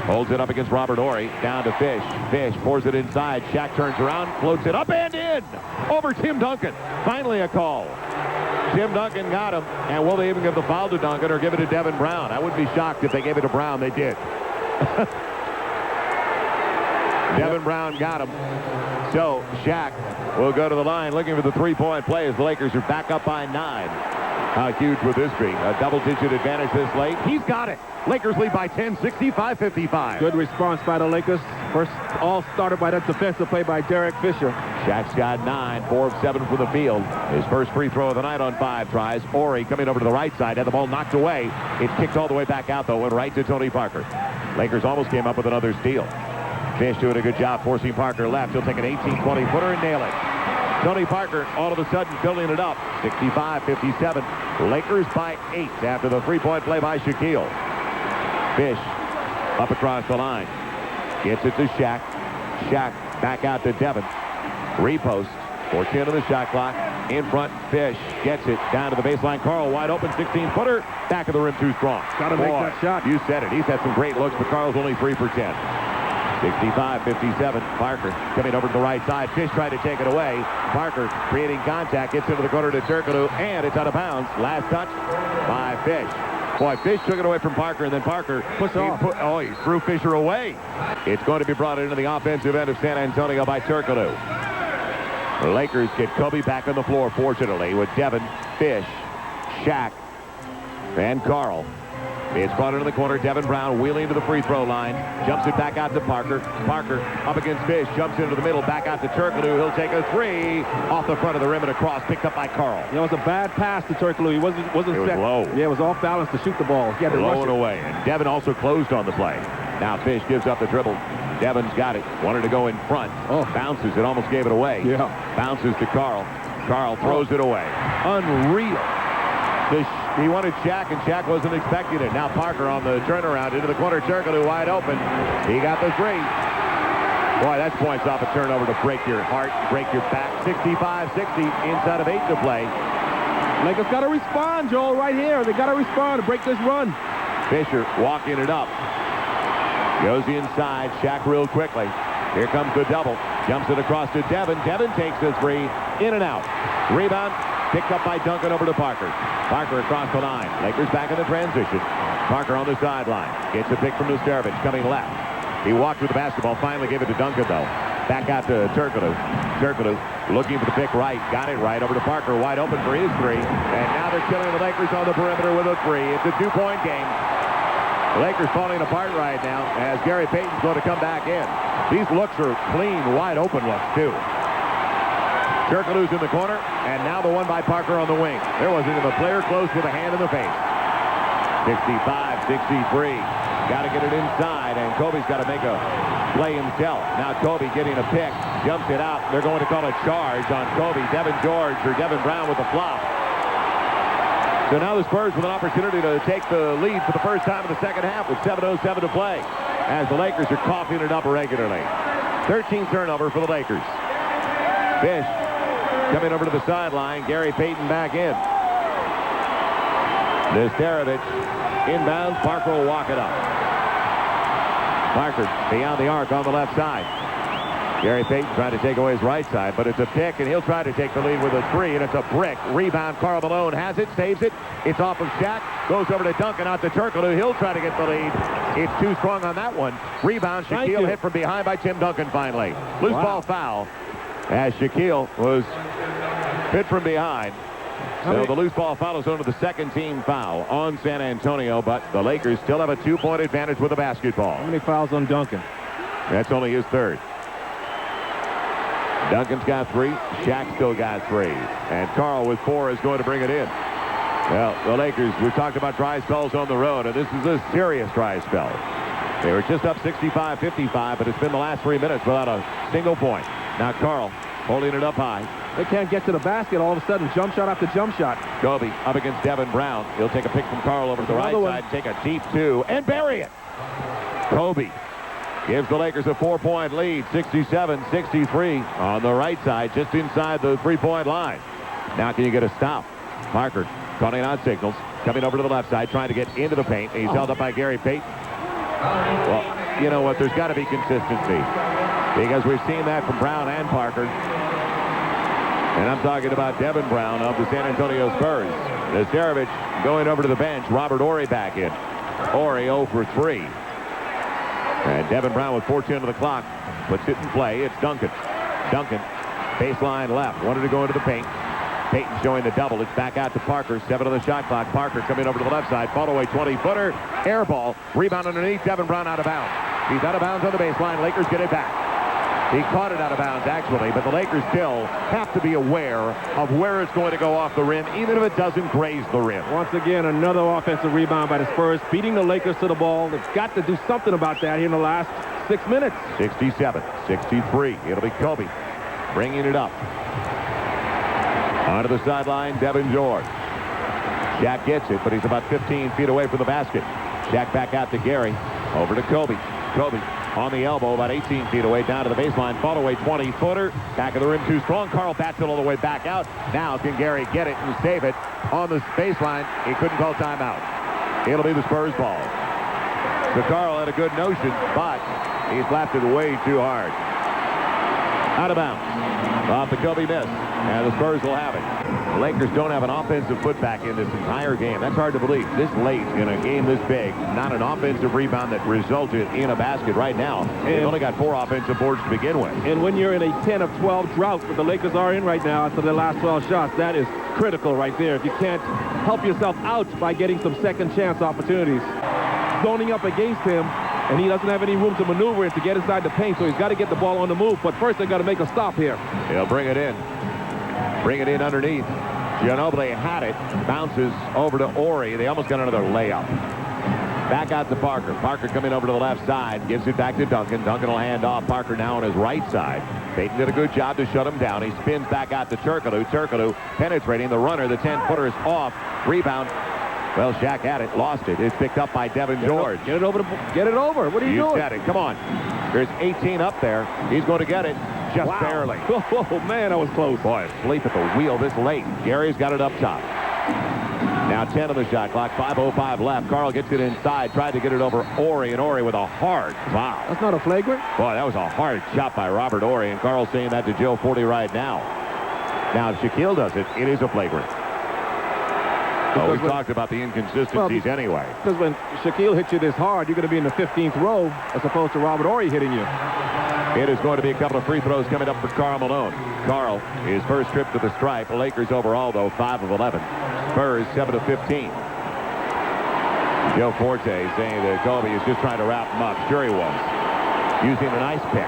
Holds it up against Robert Horry. Down to Fish. Fish pours it inside. Shaq turns around, floats it up and in. Over Tim Duncan. Finally a call. Tim Duncan got him. And will they even give the foul to Duncan or give it to Devin Brown? I wouldn't be shocked if they gave it to Brown. They did. Devin Brown got him. So Shaq will go to the line looking for the 3-point play as the Lakers are back up by 9. How huge would this be? A double-digit advantage this late? He's got it. Lakers lead by 10, 65-55. Good response by the Lakers. First, all started by that defensive play by Derek Fisher. Shaq's got 9, 4 of 7 from the field. His first free throw of the night on 5 tries. Horry coming over to the right side, had the ball knocked away. It's kicked all the way back out, though, went right to Tony Parker. Lakers almost came up with another steal. Fish doing a good job forcing Parker left. He'll take an 18-20 footer and nail it. Tony Parker all of a sudden filling it up. 65-57. Lakers by 8 after the 3-point play by Shaquille. Fish up across the line. Gets it to Shaq. Shaq back out to Devin. Repost. 14 on the shot clock. In front, Fish gets it down to the baseline. Carl wide open, 16-footer. Back of the rim too strong. Got to make that shot. You said it. He's had some great looks, but Carl's only 3 for 10. 65-57. Parker coming over to the right side. Fish tried to take it away. Parker creating contact. Gets into the corner to Turkoglu, and it's out of bounds. Last touch by Fish. Boy, Fish took it away from Parker, and then Parker he threw Fisher away. It's going to be brought into the offensive end of San Antonio by Turkoglu. The Lakers get Kobe back on the floor, fortunately, with Devin, Fish, Shaq, and Carl. It's brought into the corner. Devin Brown wheeling to the free throw line. Jumps it back out to Parker. Parker up against Fish. Jumps into the middle. Back out to Turkoglu. He'll take a 3 off the front of the rim and across. Picked up by Carl. It was a bad pass to Turkoglu. He wasn't it was set. low. Yeah, it was off balance to shoot the ball. He had to low and away. And Devin also closed on the play. Now Fish gives up the dribble. Devin's got it. Wanted to go in front. Bounces. It almost gave it away. Yeah. Bounces to Carl. Carl throws it away. Unreal. He wanted Shaq, and Shaq wasn't expecting it. Now Parker on the turnaround into the corner. Turkoglu wide open. He got the 3. Boy, that's points off a turnover to break your heart, break your back. 65-60, inside of 8 to play. Lakers got to respond, Joel, right here. They got to respond to break this run. Fisher walking it up. Goes inside. Shaq real quickly. Here comes the double. Jumps it across to Devin. Devin takes the 3. In and out. Rebound. Picked up by Duncan over to Parker. Parker across the line. Lakers back in the transition. Parker on the sideline. Gets a pick from Nesterovic coming left. He walked with the basketball. Finally gave it to Duncan, though. Back out to Turkoglu. Turkoglu looking for the pick right. Got it right over to Parker. Wide open for his 3. And now they're killing the Lakers on the perimeter with a 3. It's a 2-point game. The Lakers falling apart right now as Gary Payton's going to come back in. These looks are clean, wide open looks, too. Turkoglu's in the corner, and now the one by Parker on the wing. There wasn't even a player close with a hand in the face. 65-63. Got to get it inside, and Kobe's got to make a play himself. Now Kobe getting a pick, jumps it out. They're going to call a charge on Kobe. Devin Brown with a flop. So now the Spurs with an opportunity to take the lead for the first time in the second half with 7:07 to play, as the Lakers are coughing it up regularly. 13th turnover for the Lakers. Fish coming over to the sideline. Gary Payton back in. Nesterovic inbounds. Parker will walk it up. Parker beyond the arc on the left side. Gary Payton trying to take away his right side, but it's a pick, and he'll try to take the lead with a three, and it's a brick. Rebound. Karl Malone has it, saves it. It's off of Shaq. Goes over to Duncan, out to Turkoglu. He'll try to get the lead. It's too strong on that one. Rebound. Shaquille hit from behind by Tim Duncan finally. Loose ball foul, as Shaquille was hit from behind. So the loose ball follows on to the second team foul on San Antonio, but the Lakers still have a 2-point advantage with the basketball. How many fouls on Duncan? That's only his third. Duncan's got 3. Shaq still got 3. And Karl with 4 is going to bring it in. Well, the Lakers, we talked about dry spells on the road, and this is a serious dry spell. They were just up 65-55, but it's been the last 3 minutes without a single point. Now Karl holding it up high. They can't get to the basket all of a sudden. Jump shot after jump shot. Kobe up against Devin Brown. He'll take a pick from Karl over to the right side, take a deep 2, and bury it. Kobe gives the Lakers a 4-point lead, 67-63 on the right side, just inside the 3-point line. Now can you get a stop? Parker calling out signals, coming over to the left side, trying to get into the paint. He's held up by Gary Payton. Well, you know what? There's got to be consistency, because we've seen that from Brown and Parker. And I'm talking about Devin Brown of the San Antonio Spurs. Nesterovic going over to the bench. Robert Horry back in. Horry 0 for 3. And Devin Brown with 4:10 to the clock puts it in play. It's Duncan. Duncan, baseline left. Wanted to go into the paint. Payton showing the double. It's back out to Parker. 7 on the shot clock. Parker coming over to the left side. Fall away 20-footer. Air ball. Rebound underneath. Devin Brown out of bounds. He's out of bounds on the baseline. Lakers get it back. He caught it out of bounds, actually, but the Lakers still have to be aware of where it's going to go off the rim, even if it doesn't graze the rim. Once again, another offensive rebound by the Spurs, beating the Lakers to the ball. They've got to do something about that here in the last 6 minutes. 67-63. It'll be Kobe bringing it up. Onto the sideline, Devin George. Shaq gets it, but he's about 15 feet away from the basket. Shaq back out to Gary. Over to Kobe. Kobe on the elbow, about 18 feet away, down to the baseline. Fall away 20-footer. Back of the rim too strong. Karl bats it all the way back out. Now can Gary get it and save it on the baseline? He couldn't call timeout. It'll be the Spurs ball. So Karl had a good notion, but he slapped it way too hard. Out of bounds. Off the Kobe miss. And the Spurs will have it. The Lakers don't have an offensive putback in this entire game. That's hard to believe. This late in a game this big, not an offensive rebound that resulted in a basket right now. They've only got 4 offensive boards to begin with. And when you're in a 10 of 12 drought, what the Lakers are in right now after their last 12 shots, that is critical right there. If you can't help yourself out by getting some second chance opportunities. Zoning up against him, and he doesn't have any room to maneuver it to get inside the paint, so he's got to get the ball on the move. But first, they've got to make a stop here. He'll bring it in. Bring it in underneath. Ginobili had it. Bounces over to Horry. They almost got another layup. Back out to Parker. Parker coming over to the left side. Gives it back to Duncan. Duncan will hand off. Parker now on his right side. Payton did a good job to shut him down. He spins back out to Turkoglu. Turkoglu penetrating the runner. The 10-footer is off. Rebound. Well, Shaq had it. Lost it. It's picked up by Devin George. Get it over. Get it over. What are you doing? You said it. Come on. There's 18 up there. He's going to get it. Just barely. Oh, man, that was close. Boy, asleep at the wheel this late. Gary's got it up top. Now 10 on the shot clock. 5:05 left. Karl gets it inside. Tried to get it over Horry, and Horry with a hard foul. That's not a flagrant? Boy, that was a hard shot by Robert Horry, and Karl's saying that to Joe Forty right now. Now, if Shaquille does it, it is a flagrant. Oh, we talked about the inconsistencies anyway. Because when Shaquille hits you this hard, you're going to be in the 15th row as opposed to Robert Horry hitting you. It is going to be a couple of free throws coming up for Karl Malone. Karl, his first trip to the stripe. Lakers overall, though, 5 of 11. Spurs, 7 of 15. Joe Forte saying that Kobe is just trying to wrap him up. Sure he was. Using a nice pick.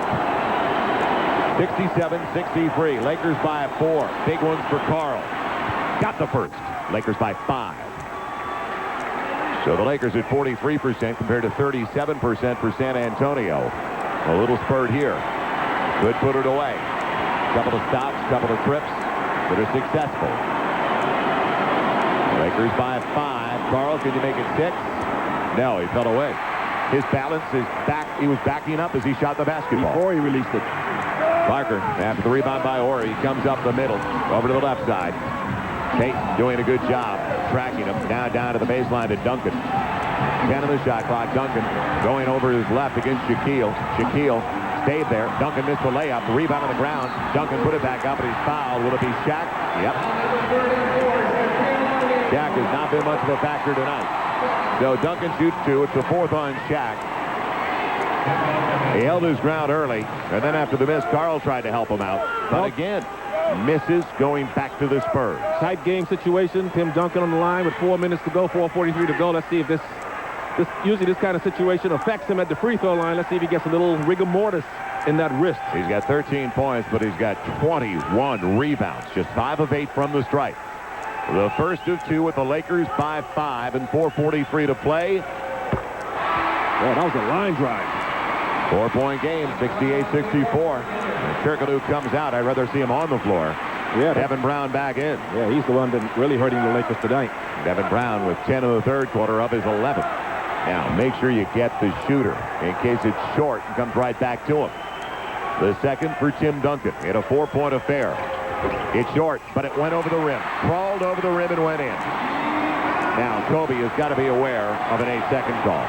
67-63. Lakers by 4. Big ones for Karl. Got the first. Lakers by 5. So the Lakers at 43% compared to 37% for San Antonio. A little spurt here. Good put it away. Couple of stops, couple of trips that are successful. Lakers by 5. Carl, can you make it 6? No, he fell away. His balance is back. He was backing up as he shot the basketball. Before he released it. Parker, after the rebound by Ori, comes up the middle, over to the left side. Tate doing a good job tracking him. Now down to the baseline to Duncan. 10 of the shot clock. Duncan going over his left against Shaquille. Shaquille stayed there. Duncan missed the layup. The rebound on the ground. Duncan put it back up, and he's fouled. Will it be Shaq? Yep. Shaq has not been much of a factor tonight. So Duncan shoots 2. It's the 4th on Shaq. He held his ground early, and then after the miss, Carl tried to help him out. But again, misses going back to the Spurs. Tight game situation. Tim Duncan on the line with 4 minutes to go, 4:43 to go. Let's see if this usually this kind of situation affects him at the free throw line. Let's see if he gets a little rigor mortis in that wrist. He's got 13 points, but he's got 21 rebounds. Just 5 of 8 from the stripe. The first of 2 with the Lakers by 5 and 4:43 to play. Oh, that was a line drive. 4-point game, 68-64. Turkoglu comes out. I'd rather see him on the floor. Yeah, Devin Brown back in. Yeah, he's the one that's really hurting the Lakers tonight. Devin Brown with 10 in the third quarter of his 11th. Now, make sure you get the shooter in case it's short and comes right back to him. The second for Tim Duncan in a 4-point affair. It's short, but it went over the rim. Crawled over the rim and went in. Now, Kobe has got to be aware of an 8-second call.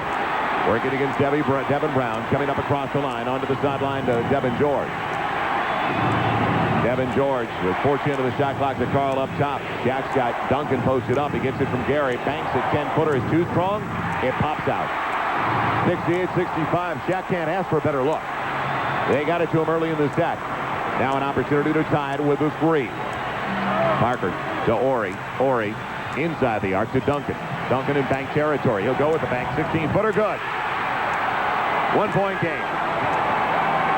Working against Devin Brown, coming up across the line, onto the sideline to Devin George. Devin George with 14 of the shot clock to Carl up top. Shaq's got Duncan posted up. He gets it from Gary. Banks at 10-footer is too strong. It pops out. 68-65. Shaq can't ask for a better look. They got it to him early in the set. Now an opportunity to tie it with a 3. Parker to Ori. Ori inside the arc to Duncan. Duncan in bank territory. He'll go with the bank. 16-footer good. 1-point game.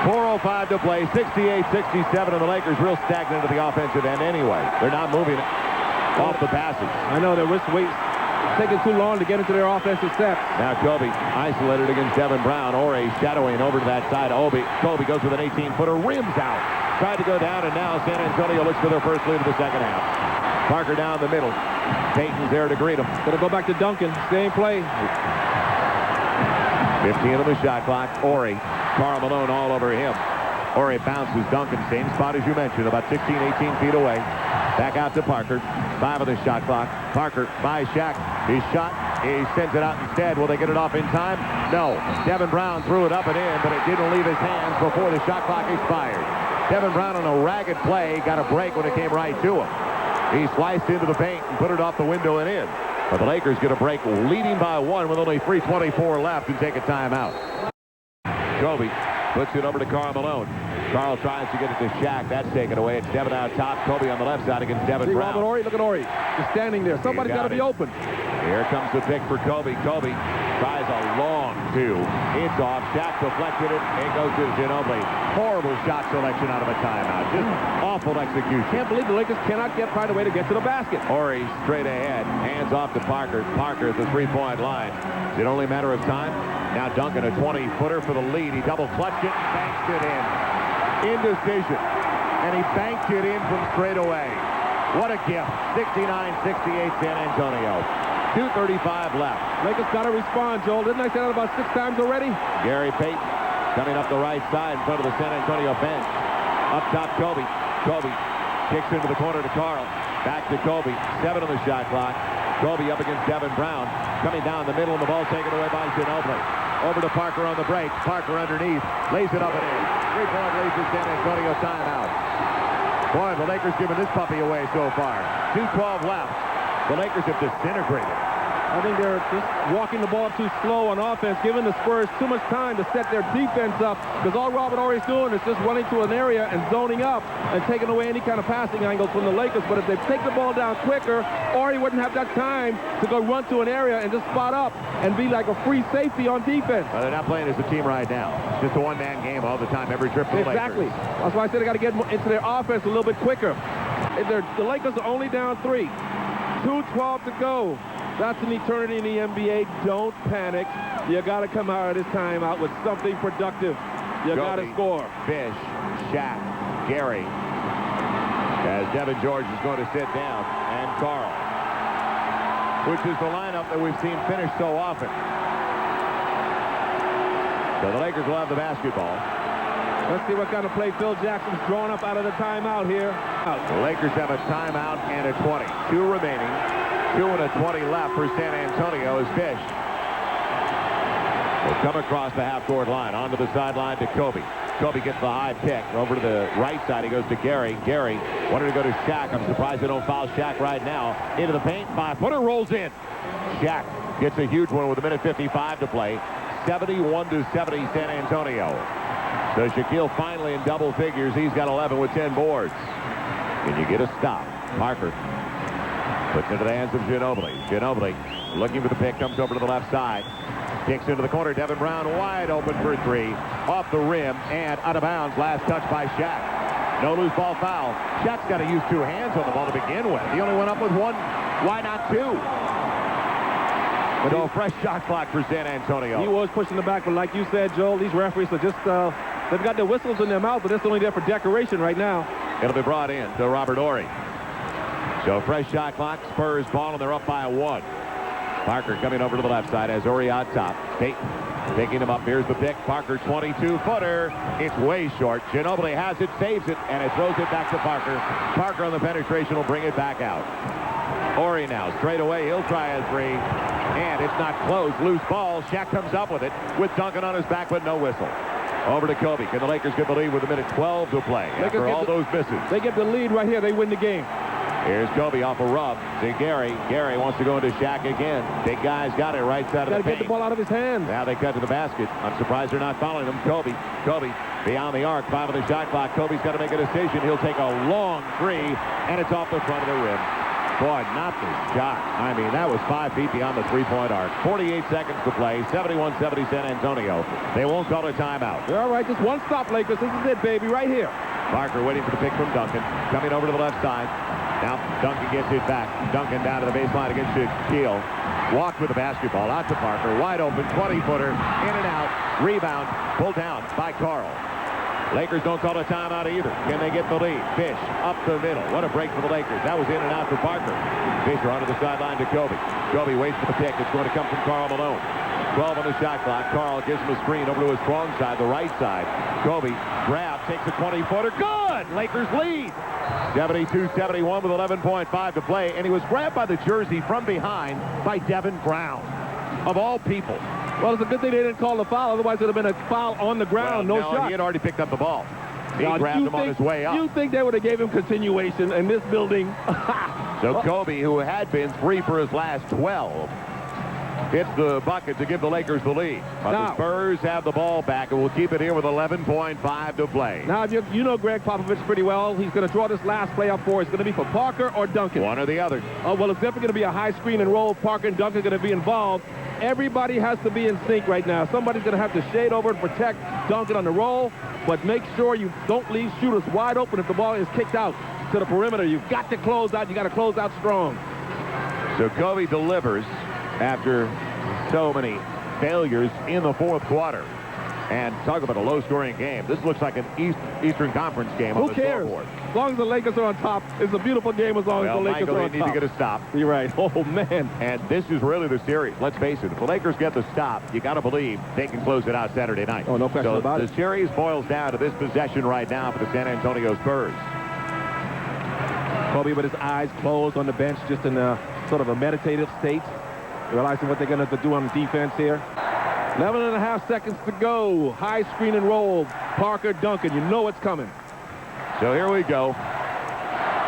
4:05 to play. 68-67, and the Lakers real stagnant at the offensive end anyway. They're not moving off the passes. I know they're taking too long to get into their offensive steps. Now Kobe isolated against Devin Brown. Ori shadowing over to that side. Kobe goes with an 18-footer. Rims out. Tried to go down, and now San Antonio looks for their first lead of the second half. Parker down the middle. Payton's there to greet him. Gonna go back to Duncan. Same play. 15 on the shot clock. Ori. Karl Malone all over him. Ori bounces. Duncan, same spot as you mentioned, about 16, 18 feet away. Back out to Parker. 5 on the shot clock. Parker by Shaq. His shot. He sends it out instead. Will they get it off in time? No. Devin Brown threw it up and in, but it didn't leave his hands before the shot clock expired. Devin Brown on a ragged play got a break when it came right to him. He sliced into the paint and put it off the window and in. But the Lakers get a break leading by 1 with only 3:24 left and take a timeout. Kobe puts it over to Karl Malone. Karl tries to get it to Shaq. That's taken away. It's Devin out top. Kobe on the left side against Devin Brown. Robert Ori, look at Ori. Just standing there. Somebody's got to be open. Here comes the pick for Kobe. Kobe tries a long 2. It's off. Shaq deflected it. It goes to Ginobili. Horrible shot selection out of a timeout. Just awful execution. Can't believe the Lakers cannot find a way to get to the basket. Ori straight ahead. Hands off to Parker. Parker at the 3-point line. Is it only a matter of time? Now Duncan, a 20-footer for the lead. He double clutched it and banked it in. Indecision. And he banked it in from straight away. What a gift. 69-68 San Antonio. 2:35 left. Lakers got to respond, Joel. Didn't I say that about 6 times already? Gary Payton coming up the right side in front of the San Antonio bench. Up top, Kobe. Kobe kicks into the corner to Karl. Back to Kobe. 7 on the shot clock. Kobe up against Devin Brown. Coming down the middle, and the ball taken away by Ginobili. Over to Parker on the break. Parker underneath. Lays it up and in. 3-point lead for San Antonio. Timeout. Boy, the Lakers giving this puppy away so far. 2:12 left. The Lakers have disintegrated. I think they're just walking the ball too slow on offense, giving the Spurs too much time to set their defense up, because all Robert Ori's doing is just running to an area and zoning up and taking away any kind of passing angles from the Lakers. But if they take the ball down quicker, Ori wouldn't have that time to go run to an area and just spot up and be like a free safety on defense. Well, they're not playing as a team right now. It's just a one-man game all the time, every trip to the Exactly. Lakers. That's why I said they got to get into their offense a little bit quicker. The Lakers are only down 3. 2:12 to go. That's an eternity in the NBA. Don't panic. You got to come out of this timeout with something productive. You got to score. Fish, Shaq, Gary. As Devin George is going to sit down, and Carl, which is the lineup that we've seen finish so often. So the Lakers will have the basketball. Let's see what kind of play Phil Jackson's drawn up out of the timeout here. The Lakers have a timeout and a 20. 2 remaining. 2 and a 20 left for San Antonio as Fish will come across the half-court line. Onto the sideline to Kobe. Kobe gets the high pick. Over to the right side, he goes to Gary. Gary wanted to go to Shaq. I'm surprised they don't foul Shaq right now. Into the paint. 5-footer rolls in. Shaq gets a huge one with a minute 55 to play. 71-70 San Antonio. So Shaquille finally in double figures. He's got 11 with 10 boards. Can you get a stop? Parker puts it into the hands of Ginobili. Ginobili looking for the pick. Comes over to the left side. Kicks into the corner. Devin Brown wide open for 3. Off the rim and out of bounds. Last touch by Shaq. No loose ball foul. Shaq's got to use 2 hands on the ball to begin with. He only went up with 1. Why not 2? So a fresh shot clock for San Antonio. He was pushing the back, but like you said, Joel, these referees are just, they've got their whistles in their mouth, but it's only there for decoration right now. It'll be brought in to Robert Horry. So fresh shot clock, Spurs ball, and they're up by 1. Parker coming over to the left side as Horry out top. Taking him up. Here's the pick. Parker 22-footer. It's way short. Ginobili has it, saves it, and it throws it back to Parker. Parker on the penetration will bring it back out. Horry now straight away. He'll try a 3. And it's not close. Loose ball. Shaq comes up with it with Duncan on his back, but no whistle. Over to Kobe. Can the Lakers get the lead with a minute 12 to play after all those misses? They get the lead right here. They win the game. Here's Kobe off a rub to Gary. Gary wants to go into Shaq again. Big guy's got it right side of the paint. Got to get the ball out of his hands. Now they cut to the basket. I'm surprised they're not following him. Kobe beyond the arc. 5 on the shot clock. Kobe's got to make a decision. He'll take a long 3, and it's off the front of the rim. Boy, not the shot. I mean, that was 5 feet beyond the 3-point arc. 48 seconds to play. 71-70 San Antonio. They won't call a timeout. All right, just one stop, Lakers. This is it, baby, right here. Parker waiting for the pick from Duncan. Coming over to the left side. Now Duncan gets it back. Duncan down to the baseline against Shaquille. Walked with the basketball out to Parker. Wide open, 20-footer. In and out. Rebound. Pulled down by Carl. Lakers don't call a timeout either. Can they get the lead? Fish up the middle. What a break for the Lakers. That was in and out for Parker. Fisher onto the sideline to Kobe. Kobe waits for the pick. It's going to come from Karl Malone. 12 on the shot clock. Karl gives him a screen over to his strong side, the right side. Kobe grabs, takes a 20-footer. Good! Lakers lead. 72-71 with 11.5 to play. And he was grabbed by the jersey from behind by Devin Brown. Of all people. Well, it's a good thing they didn't call the foul. Otherwise, it would have been a foul on the ground. Well, no shot. He had already picked up the ball. He grabbed him on his way up. You think they would have gave him continuation in this building? So Kobe, who had been 3 for his last 12, hits the bucket to give the Lakers the lead. But the Spurs have the ball back, and will keep it here with 11.5 to play. Now, you know Greg Popovich pretty well. He's going to draw this last play up for. It's going to be for Parker or Duncan. One or the other. Oh, well, it's definitely going to be a high screen and roll. Parker and Duncan are going to be involved. Everybody has to be in sync right now. Somebody's going to have to shade over and protect Duncan on the roll, but make sure you don't leave shooters wide open if the ball is kicked out to the perimeter. You've got to close out. You got to close out strong. So Kobe delivers after so many failures in the fourth quarter. And talk about a low-scoring game. This looks like an Eastern Conference game. Who cares? As long as the Lakers are on top, it's a beautiful game as long as the Lakers are on top. They need to get a stop. You're right. Oh, man. And this is really the series. Let's face it. If the Lakers get the stop, you got to believe they can close it out Saturday night. Oh, no question about it. The series boils down to this possession right now for the San Antonio Spurs. Kobe with his eyes closed on the bench, just in a sort of a meditative state, realizing what they're going to have to do on defense here. 11.5 seconds to go. High screen and roll. Parker, Duncan. You know it's coming. So here we go.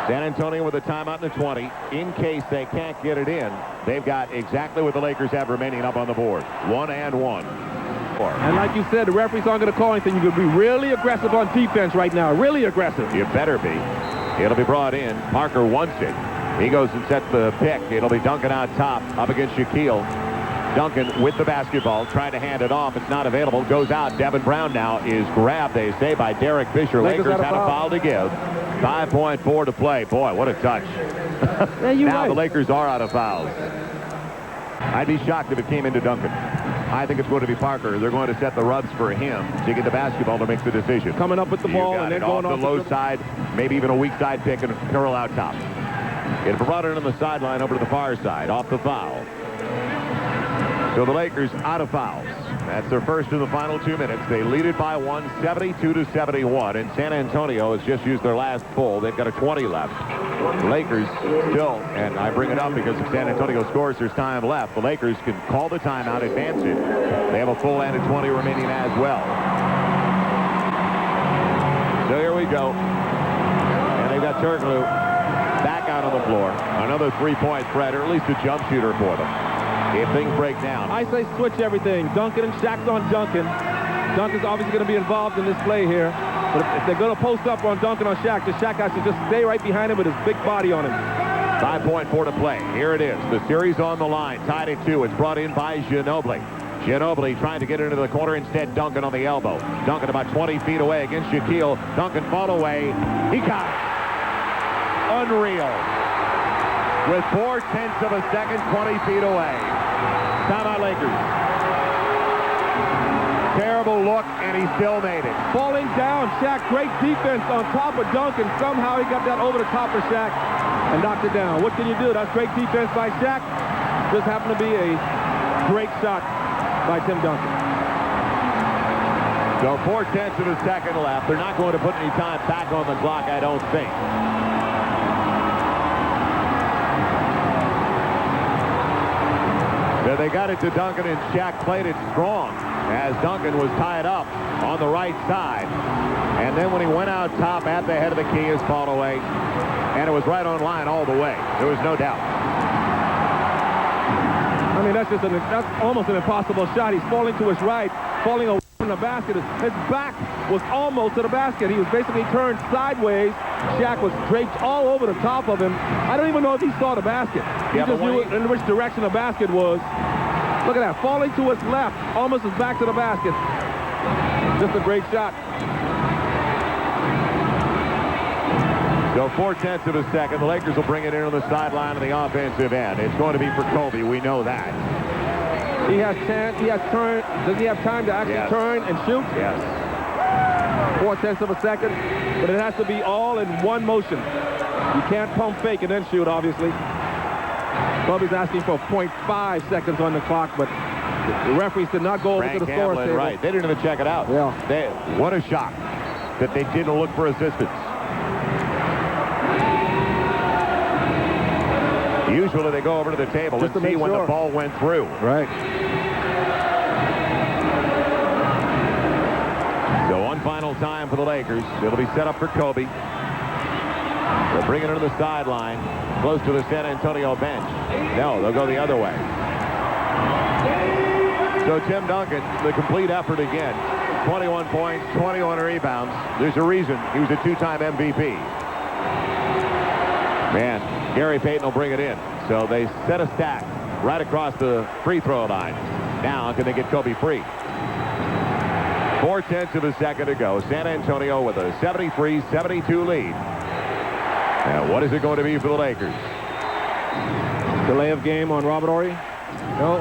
San Antonio with a timeout in the 20. In case they can't get it in, they've got exactly what the Lakers have remaining up on the board. 1 and 1. And like you said, the referees aren't going to call anything. You're going to be really aggressive on defense right now. Really aggressive. You better be. It'll be brought in. Parker wants it. He goes and sets the pick. It'll be Duncan out top up against Shaquille. Duncan with the basketball, trying to hand it off. It's not available. Goes out. Devin Brown now is grabbed, they say, by Derek Fisher. Lakers had a foul to give. 5.4 to play. Boy, what a touch. Yeah, now the Lakers are out of fouls. I'd be shocked if it came into Duncan. I think it's going to be Parker. They're going to set the rubs for him to get the basketball to make the decision. Coming up with the ball and then going off the low side, maybe even a weak side pick and curl out top. It brought it on the sideline over to the far side, off the foul. So the Lakers out of fouls. That's their first in the final 2 minutes. They lead it by 1, 72-71. And San Antonio has just used their last full. They've got a 20 left. The Lakers still, and I bring it up because if San Antonio scores, there's time left. The Lakers can call the timeout, advance it. They have a full and a 20 remaining as well. So here we go. And they've got Turkoglu back out on the floor. Another three-point threat, or at least a jump shooter for them. If things break down. I say switch everything. Duncan and Shaq's on Duncan. Duncan's obviously going to be involved in this play here. But if they're going to post up on Duncan on Shaq, the Shaq has to just stay right behind him with his big body on him. 5.4 to play. Here it is. The series on the line. Tied at 2. It's brought in by Ginobili. Ginobili trying to get into the corner. Instead, Duncan on the elbow. Duncan about 20 feet away against Shaquille. Duncan fall away. He got it. Unreal. With 4/10 of a second, 20 feet away. Timeout Lakers. Terrible look, and he still made it. Falling down, Shaq, great defense on top of Duncan. Somehow he got that over the top of Shaq and knocked it down. What can you do? That's great defense by Shaq. Just happened to be a great shot by Tim Duncan. So 4/10 of a second left. They're not going to put any time back on the clock, I don't think. So they got it to Duncan, and Shaq played it strong as Duncan was tied up on the right side. And then when he went out top at the head of the key, his fall away. And it was right on line all the way. There was no doubt. I mean, that's almost an impossible shot. He's falling to his right, falling away from the basket. His back was almost to the basket. He was basically turned sideways. Shaq was draped all over the top of him. I don't even know if he saw the basket. He just knew in which direction the basket was. Look at that, falling to his left, almost his back to the basket. Just a great shot. So 4/10 of a second. The Lakers will bring it in on the sideline of the offensive end. It's going to be for Kobe. We know that. He has chance. He has turn. Does he have time to actually turn and shoot? Yes. 4/10 of a second. But it has to be all in one motion. You can't pump fake and then shoot, obviously. Kobe's asking for 0.5 seconds on the clock, but the referees did not go over to the score table. Right. They didn't even check it out. Yeah. What a shock that they didn't look for assistance. Usually they go over to the table and see when the ball went through. Right. So one final time for the Lakers. It'll be set up for Kobe. They'll bring it into the sideline, close to the San Antonio bench. No, they'll go the other way. So Tim Duncan, the complete effort again. 21 points, 21 rebounds. There's a reason he was a two-time MVP. Man, Gary Payton will bring it in. So they set a stack right across the free throw line. Now, can they get Kobe free? 4/10 of a second to go. San Antonio with a 73-72 lead. Now, what is it going to be for the Lakers? Delay of game on Robert Horry? No.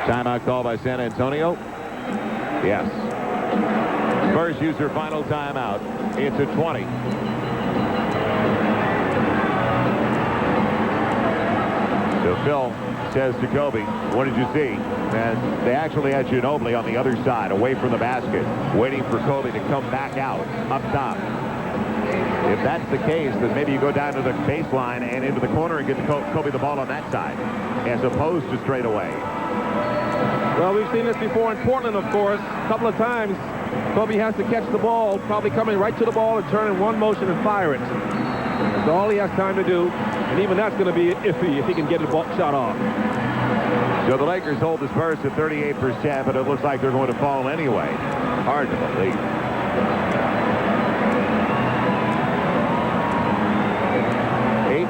Timeout call by San Antonio? Yes. Spurs use their final timeout. It's a 20. So Phil says to Kobe, what did you see? And they actually had Ginobili on the other side, away from the basket, waiting for Kobe to come back out, up top. If that's the case, then maybe you go down to the baseline and into the corner and get Kobe the ball on that side, as opposed to straight away. Well, we've seen this before in Portland, of course. A couple of times, Kobe has to catch the ball, probably coming right to the ball and turn in one motion and fire it. That's all he has time to do, and even that's going to be iffy if he can get the ball shot off. So the Lakers hold the Spurs to 38%, but it looks like they're going to fall anyway. Hard to believe.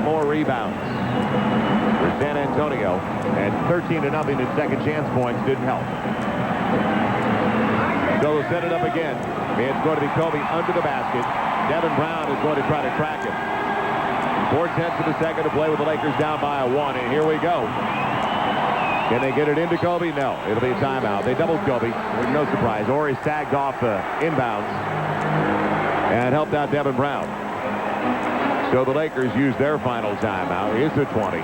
More rebounds for San Antonio, and 13-0 in second chance points didn't help. So they'll set it up again. It's going to be Kobe under the basket. Devin Brown is going to try to track him. 4/10 of a second to play with the Lakers down by a 1, and here we go. Can they get it into Kobe? No. It'll be a timeout. They doubled Kobe. No surprise. Ori sagged off the inbounds and helped out Devin Brown. So the Lakers use their final timeout. Here's the 20.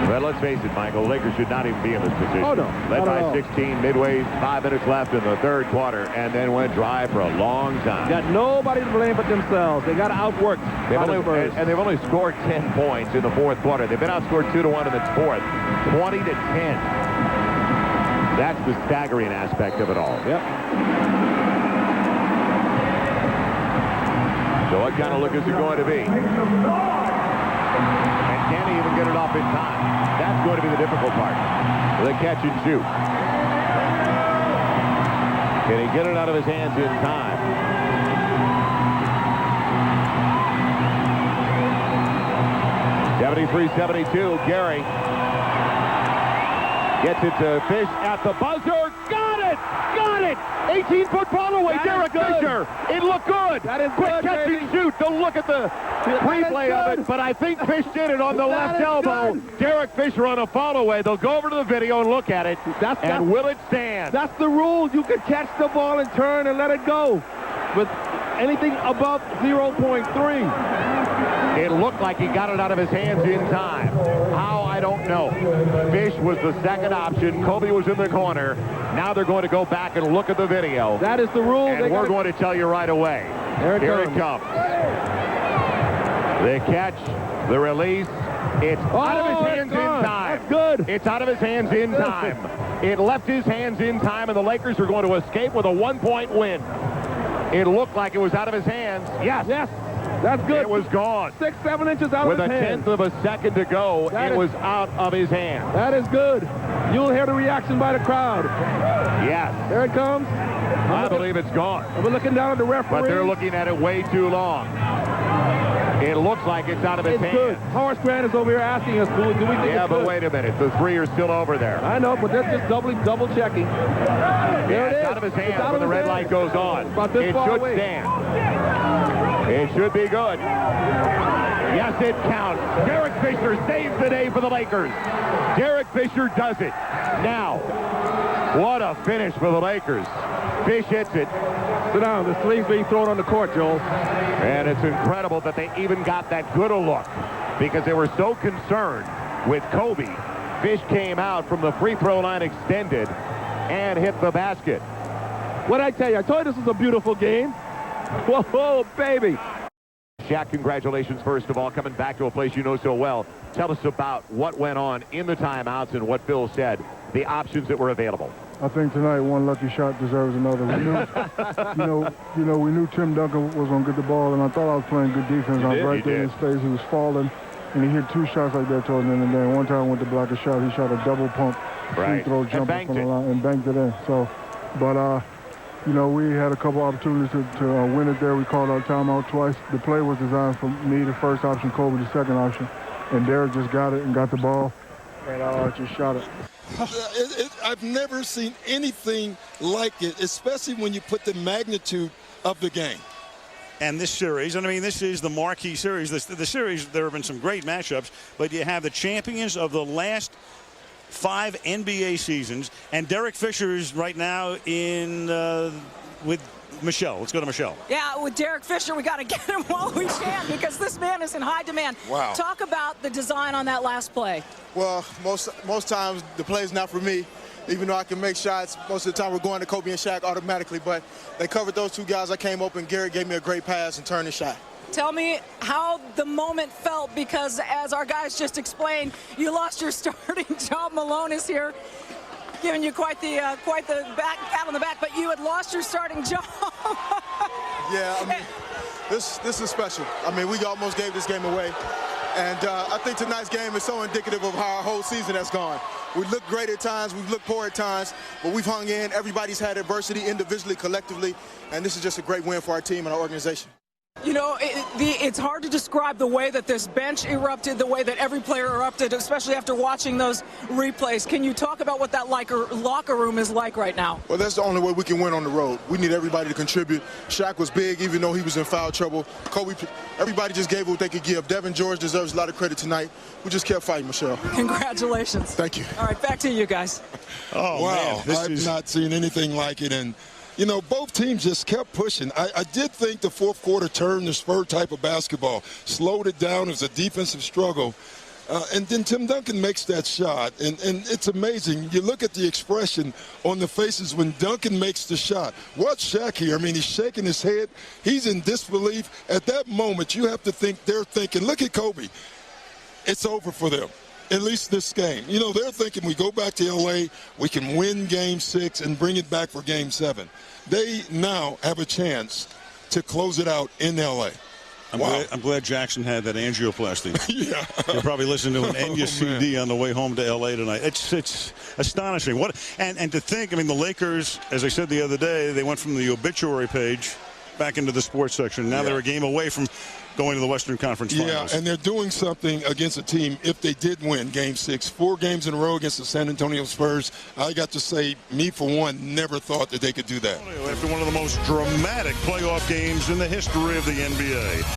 Well, let's face it, Michael. The Lakers should not even be in this position. Oh, no. Led by 16, midway, 5 minutes left in the third quarter, and then went dry for a long time. Got nobody to blame but themselves. They got outworked. They've only scored 10 points in the fourth quarter. They've been outscored 2-1 in the fourth, 20-10. That's the staggering aspect of it all. Yep. So what kind of look is it going to be? And can he even get it off in time? That's going to be the difficult part. The catch and shoot. Can he get it out of his hands in time? .73-72. Gary gets it to Fish at the buzzer. Got it! Got it! 18-foot follow-away. Derek Fisher. It looked good. That is quick good, catch and shoot. Don't look at the replay of it, but I think Fish did it on the left elbow. Good. Derek Fisher on a follow-away. They'll go over to the video and look at it. And will it stand? That's the rule. You can catch the ball and turn and let it go. With anything above 0.3. It looked like he got it out of his hands in time. How, I don't know. Fish was the second option. Kobe was in the corner. Now they're going to go back and look at the video. That is the rule. And we're going to tell you right away. Here it comes. The catch, the release. It's out of his hands in time. That's good. It's out of his hands in time. It left his hands in time, and the Lakers are going to escape with a 1-point win. It looked like it was out of his hands. Yes. Yes. That's good. It was gone. 6-7 inches out with of his hand. With a tenth of a second to go, it was out of his hand. That is good. You'll hear the reaction by the crowd. Yes. There it comes. I believe it's gone. We're looking down at the referee. But they're looking at it way too long. It looks like it's out of his hand. Good. Horace Grant is over here asking us, do we think yeah, it's but good? wait a minute. The three are still over there. I know, but they're just double checking. Yeah, it's out of his hand when the red light goes on. It should stand. It should be good. Yes, it counts. Derek Fisher saves the day for the Lakers. Derek Fisher does it. Now, what a finish for the Lakers. Fish hits it. Sit down. The sleeve's being thrown on the court, Joel. And it's incredible that they even got that good a look because they were so concerned with Kobe. Fish came out from the free throw line extended and hit the basket. What'd I tell you? I told you this was a beautiful game. Whoa, baby. Shaq, congratulations, first of all, coming back to a place you know so well. Tell us about what went on in the timeouts and what Phil said, the options that were available. I think tonight one lucky shot deserves another. We knew, we knew Tim Duncan was going to get the ball, and I thought I was playing good defense. I was right there in his face. He was falling, and he hit 2 shots like that towards the end of the game. One time I went to block a shot. He shot a double pump free throw jumper from the line and banked it in. So, but we had a couple opportunities to win it there. We called our timeout twice. The play was designed for me, the first option, Kobe, the second option. And Derek just got it and got the ball and just shot it. I've never seen anything like it, especially when you put the magnitude of the game. And this series, and I mean, this is the marquee series. The series, there have been some great matchups, but you have the champions of the last 5 NBA seasons, and Derek Fisher is right now in with Michelle. Let's go to Michelle. Yeah, with Derek Fisher, we got to get him while we can because this man is in high demand. Wow. Talk about the design on that last play. Well, most times the play is not for me. Even though I can make shots, most of the time we're going to Kobe and Shaq automatically. But they covered those 2 guys. I came open. Garrett gave me a great pass and turned the shot. Tell me how the moment felt, because as our guys just explained, you lost your starting job. Malone is here, giving you quite the pat on the back, but you had lost your starting job. Yeah, I mean, this is special. I mean, we almost gave this game away. And I think tonight's game is so indicative of how our whole season has gone. We look great at times, we've looked poor at times, but we've hung in. Everybody's had adversity individually, collectively, and this is just a great win for our team and our organization. You know, it's hard to describe the way that this bench erupted, the way that every player erupted, especially after watching those replays. Can you talk about what that locker room is like right now? Well, that's the only way we can win on the road. We need everybody to contribute. Shaq was big, even though he was in foul trouble. Kobe, everybody just gave what they could give. Devin George deserves a lot of credit tonight. We just kept fighting, Michelle. Congratulations. Thank you. All right, back to you guys. Oh, wow, man, I've not seen anything like it. And you know, both teams just kept pushing. I did think the fourth quarter turned the Spurs type of basketball, slowed it down. It was a defensive struggle. And then Tim Duncan makes that shot. And it's amazing. You look at the expression on the faces when Duncan makes the shot. Watch Shaq here. I mean, he's shaking his head. He's in disbelief. At that moment, you have to think they're thinking, look at Kobe. It's over for them. At least this game. You know, they're thinking we go back to L.A., we can win Game 6 and bring it back for Game 7. They now have a chance to close it out in L.A. I'm glad Jackson had that angioplasty. Yeah. You're probably listening to an Enya CD on the way home to L.A. tonight. It's astonishing. And to think, I mean, the Lakers, as I said the other day, they went from the obituary page back into the sports section. Now they're a game away from going to the Western Conference Finals. Yeah, and they're doing something against a team, if they did win Game 6, 4 games in a row against the San Antonio Spurs. I got to say, me for one, never thought that they could do that. After one of the most dramatic playoff games in the history of the NBA.